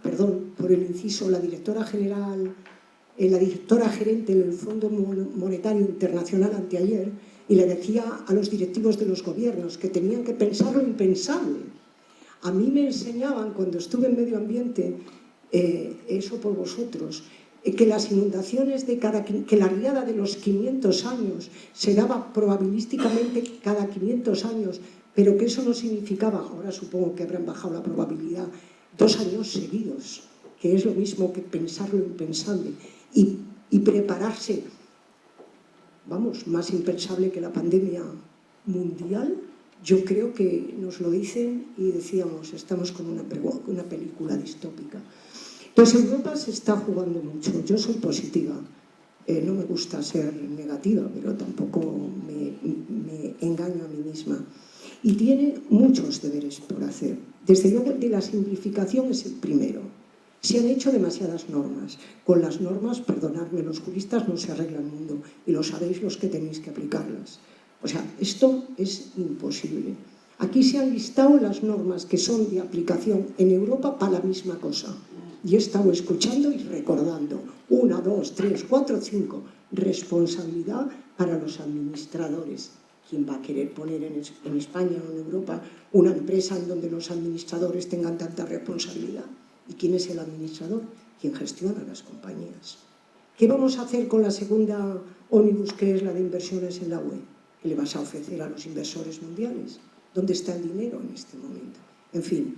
Speaker 5: perdón por el inciso, la directora general, la directora gerente del Fondo Monetario Internacional anteayer, y le decía a los directivos de los gobiernos que tenían que pensar lo impensable. A mí me enseñaban, cuando estuve en medio ambiente, eso por vosotros, que las inundaciones que la riada de los 500 años se daba probabilísticamente cada 500 años, pero que eso no significaba, ahora supongo que habrán bajado la probabilidad, 2 años seguidos, que es lo mismo que pensar lo impensable, y prepararse, vamos, más impensable que la pandemia mundial. Yo creo que nos lo dicen y decíamos, estamos con una película distópica. Pues Europa se está jugando mucho. Yo soy positiva, no me gusta ser negativa, pero tampoco me engaño a mí misma. Y tiene muchos deberes por hacer. Desde luego, de la simplificación es el primero. Se han hecho demasiadas normas. Con las normas, perdonadme, los juristas no se arregla el mundo, y lo sabéis los que tenéis que aplicarlas. O sea, esto es imposible. Aquí se han listado las normas que son de aplicación en Europa para la misma cosa. Y he estado escuchando y recordando. 1, 2, 3, 4, 5. Responsabilidad para los administradores. ¿Quién va a querer poner en España o en Europa una empresa en donde los administradores tengan tanta responsabilidad? ¿Y quién es el administrador? Quien gestiona las compañías. ¿Qué vamos a hacer con la segunda ómnibus, que es la de inversiones en la UE? ¿Qué le vas a ofrecer a los inversores mundiales? ¿Dónde está el dinero en este momento? En fin,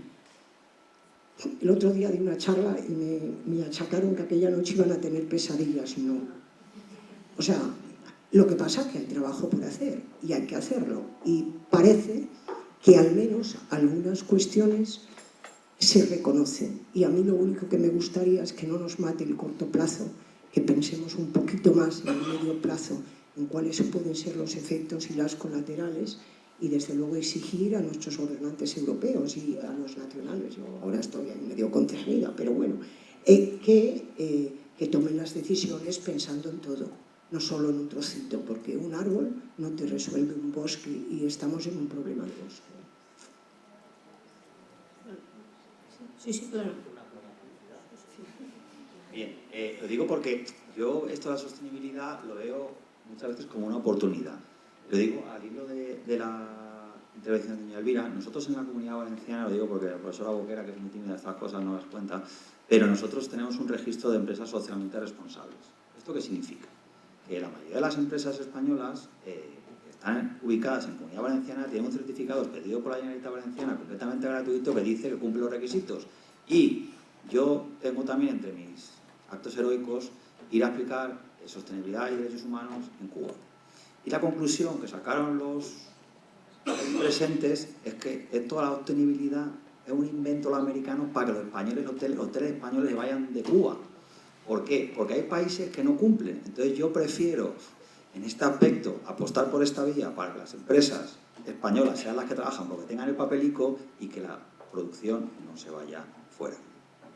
Speaker 5: el otro día di una charla y me achacaron que aquella noche iban a tener pesadillas. No. O sea, lo que pasa es que hay trabajo por hacer y hay que hacerlo. Y parece que al menos algunas cuestiones se reconocen. Y a mí lo único que me gustaría es que no nos mate el corto plazo, que pensemos un poquito más en el medio plazo en cuáles pueden ser los efectos y las colaterales, y desde luego exigir a nuestros gobernantes europeos y a los nacionales, yo ahora estoy ahí medio concernida, pero bueno, que tomen las decisiones pensando en todo, no solo en un trocito, porque un árbol no te resuelve un bosque y estamos en un problema de bosque.
Speaker 1: Sí, claro.
Speaker 4: Bien, lo digo porque yo esto de la sostenibilidad lo veo muchas veces como una oportunidad. Lo digo al hilo de la intervención de doña Elvira. Nosotros en la Comunidad Valenciana, lo digo porque la profesora Boquera, que es muy tímida, estas cosas no las cuenta, pero nosotros tenemos un registro de empresas socialmente responsables. ¿Esto qué significa? Que la mayoría de las empresas españolas están ubicadas en Comunidad Valenciana, tienen un certificado expedido por la Generalitat Valenciana completamente gratuito que dice que cumple los requisitos. Y yo tengo también entre mis actos heroicos ir a aplicar sostenibilidad y derechos humanos en Cuba. Y la conclusión que sacaron los presentes es que toda la sostenibilidad es un invento de los americanos para que los españoles, los hoteles españoles se vayan de Cuba. ¿Por qué? Porque hay países que no cumplen. Entonces yo prefiero, en este aspecto, apostar por esta vía para que las empresas españolas sean las que trabajan porque tengan el papelico y que la producción no se vaya fuera.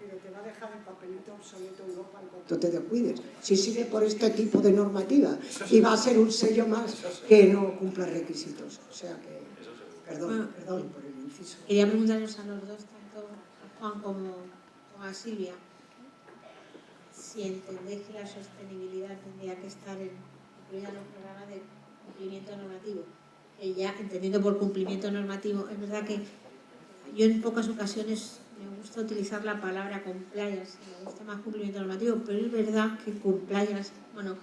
Speaker 5: Pero te va a dejar el papelito obsoleto Europa en cuanto te descuides. Si sigue por este tipo de normativa y va a ser un sello más que no cumpla requisitos. O sea que, perdón por el inciso.
Speaker 1: Quería preguntaros a los dos, tanto a Juan como a Silvia, si entendéis que la sostenibilidad tendría que estar incluida en los programas de cumplimiento normativo. Que ya, entendiendo por cumplimiento normativo, es verdad que yo en pocas ocasiones me gusta utilizar la palabra compliance, me gusta más cumplimiento normativo, pero es verdad que compliance, bueno,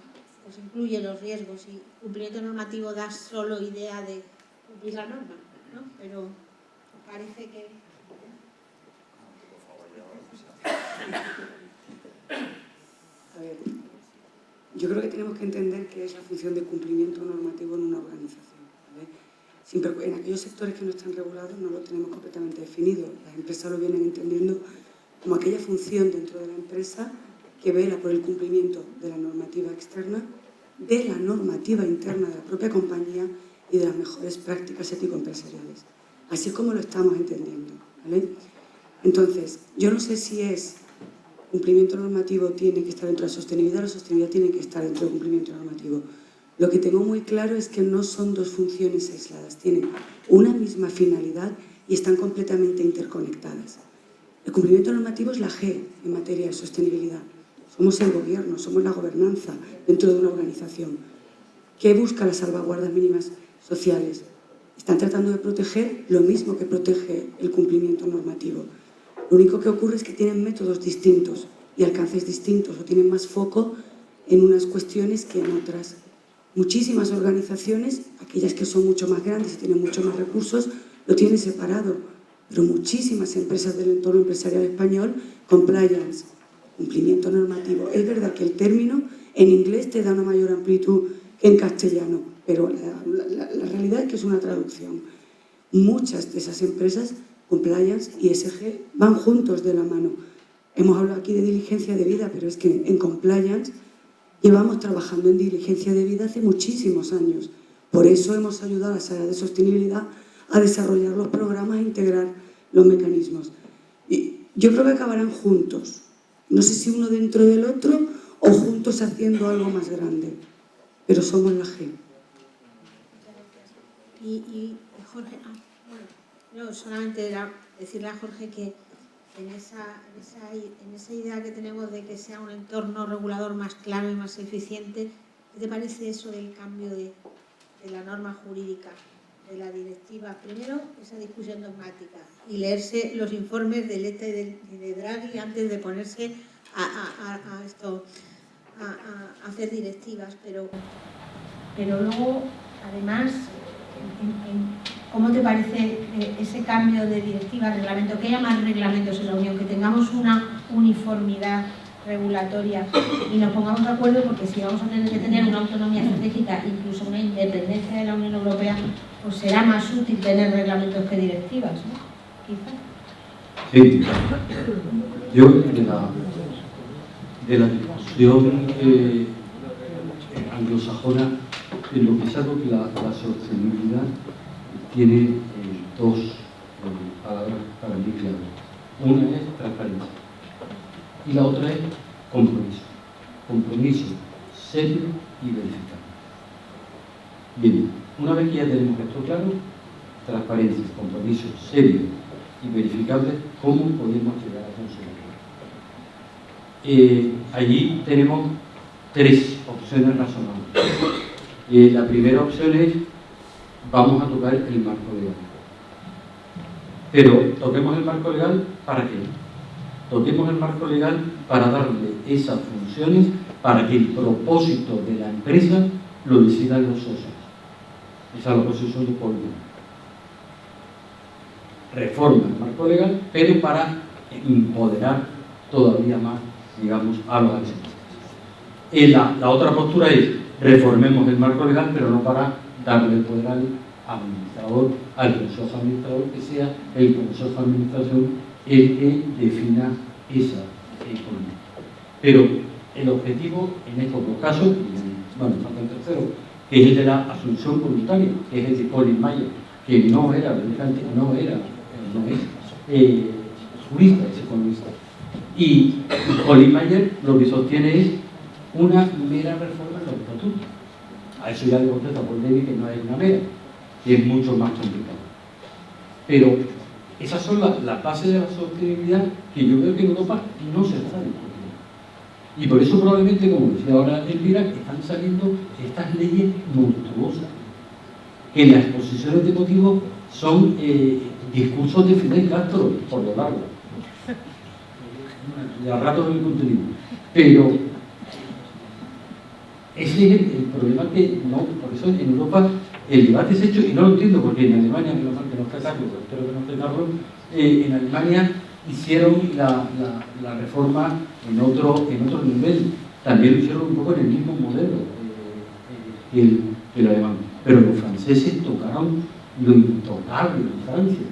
Speaker 1: pues incluye los riesgos y cumplimiento normativo da solo idea de cumplir la norma, ¿no? Pero parece que...
Speaker 3: A ver, yo creo que tenemos que entender qué es la función de cumplimiento normativo en una organización, ¿vale? En aquellos sectores que no están regulados no lo tenemos completamente definido. Las empresas lo vienen entendiendo como aquella función dentro de la empresa que vela por el cumplimiento de la normativa externa, de la normativa interna de la propia compañía y de las mejores prácticas ético-empresariales. Así es como lo estamos entendiendo, ¿vale? Entonces, yo no sé si es cumplimiento normativo tiene que estar dentro de la sostenibilidad tiene que estar dentro del cumplimiento normativo. Lo que tengo muy claro es que no son dos funciones aisladas, tienen una misma finalidad y están completamente interconectadas. El cumplimiento normativo es la G en materia de sostenibilidad. Somos el gobierno, somos la gobernanza dentro de una organización. ¿Qué busca las salvaguardas mínimas sociales? Están tratando de proteger lo mismo que protege el cumplimiento normativo. Lo único que ocurre es que tienen métodos distintos y alcances distintos o tienen más foco en unas cuestiones que en otras. Muchísimas organizaciones, aquellas que son mucho más grandes y tienen mucho más recursos, lo tienen separado. Pero muchísimas empresas del entorno empresarial español, compliance, cumplimiento normativo. Es verdad que el término en inglés te da una mayor amplitud que en castellano, pero la realidad es que es una traducción. Muchas de esas empresas, compliance y ESG, van juntos de la mano. Hemos hablado aquí de diligencia de vida, pero es que en compliance llevamos trabajando en diligencia de vida hace muchísimos años. Por eso hemos ayudado a las áreas de sostenibilidad a desarrollar los programas e integrar los mecanismos. Y yo creo que acabarán juntos. No sé si uno dentro del otro o juntos haciendo algo más grande. Pero somos la G.
Speaker 1: Y Jorge, bueno, no, solamente decirle a Jorge que en esa idea que tenemos de que sea un entorno regulador más claro y más eficiente, ¿qué te parece eso del cambio de la norma jurídica, de la directiva? Primero, esa discusión dogmática y leerse los informes de Letta y de Draghi antes de ponerse a hacer directivas, pero luego, además, ¿cómo te parece ese cambio de directiva, reglamento? Que haya más reglamentos en la Unión, que tengamos una uniformidad regulatorias y nos pongamos de acuerdo, porque si vamos a tener que tener una autonomía estratégica, incluso una independencia de la Unión Europea, pues será más útil tener reglamentos que directivas, ¿no? Quizá.
Speaker 2: Sí, yo de la discusión anglosajona, en lo que salgo que la sostenibilidad tiene dos palabras para mí claves. Una es transparencia y la otra es compromiso. Compromiso serio y verificable. Bien, una vez que ya tenemos esto claro, transparencia, compromiso serio y verificable, ¿cómo podemos llegar a conseguirlo? Allí tenemos tres opciones razonables. La primera opción es, vamos a tocar el marco legal. Pero toquemos el marco legal, ¿para qué? Toquemos el marco legal para darle esas funciones para que el propósito de la empresa lo decidan los socios. Esa es la posición de Paul. Reforma el marco legal, pero para empoderar todavía más, digamos, a los accionistas. La otra postura es, reformemos el marco legal, pero no para darle el poder al administrador, al consejo administrador, que sea el consejo de administración el que defina esa economía. Pero el objetivo en estos dos casos, bueno, falta el tercero, que es el de la asunción voluntaria, que es el de Colin Mayer, que no es jurista, es economista. Y Colin Mayer lo que sostiene es una mera reforma del estatuto. A eso ya le contesta Paul Davies que no es una mera, que es mucho más complicado. Pero esas son las bases de la sostenibilidad que yo veo que en Europa no se está discutiendo. Y por eso probablemente, como decía ahora Elvira, están saliendo estas leyes monstruosas, que en las exposiciones de motivos son discursos de Fidel Castro, por lo largo. Y al rato del contenido. Pero ese es el problema que no, por eso en Europa el debate es hecho, y no lo entiendo porque en Alemania, que no está Carlos, espero que no esté Carlos, en Alemania hicieron la reforma en otro nivel, también lo hicieron un poco en el mismo modelo que el alemán, pero los franceses tocaron lo intocable en Francia,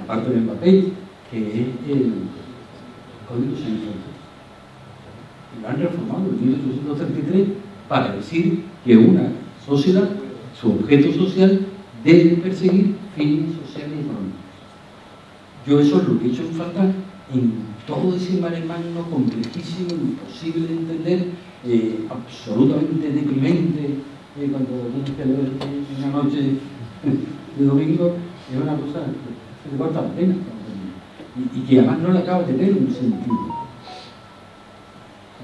Speaker 2: aparte del Mbappé, que es el Código Civil francés. Y lo han reformado en 1833 para decir que una sociedad, su objeto social, debe perseguir fines sociales y económicos. Yo eso es lo que he hecho en falta en todo ese mare magnum complejísimo, imposible de entender, absolutamente deprimente, cuando tienes que leer una noche de domingo, es una cosa que te corta la pena. Y que además no le acaba de tener un sentido.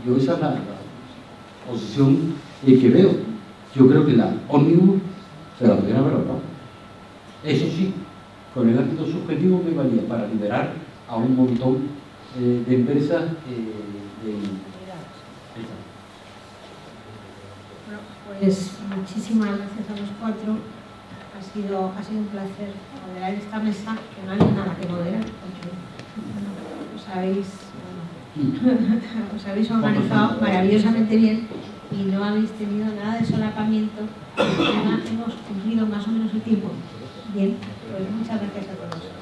Speaker 2: Yo esa es la posición que veo. Yo creo que la ómnibus se la podrían haber ahorrado. Eso sí, con el ámbito subjetivo me valía para liberar a un montón de empresas
Speaker 1: Bueno, pues muchísimas gracias a los cuatro. Ha sido un placer moderar esta mesa, que no hay nada que moderar, porque os habéis organizado maravillosamente bien y no habéis tenido nada de solapamiento. Hemos cumplido más o menos el tiempo. Bien, pues muchas gracias a todos.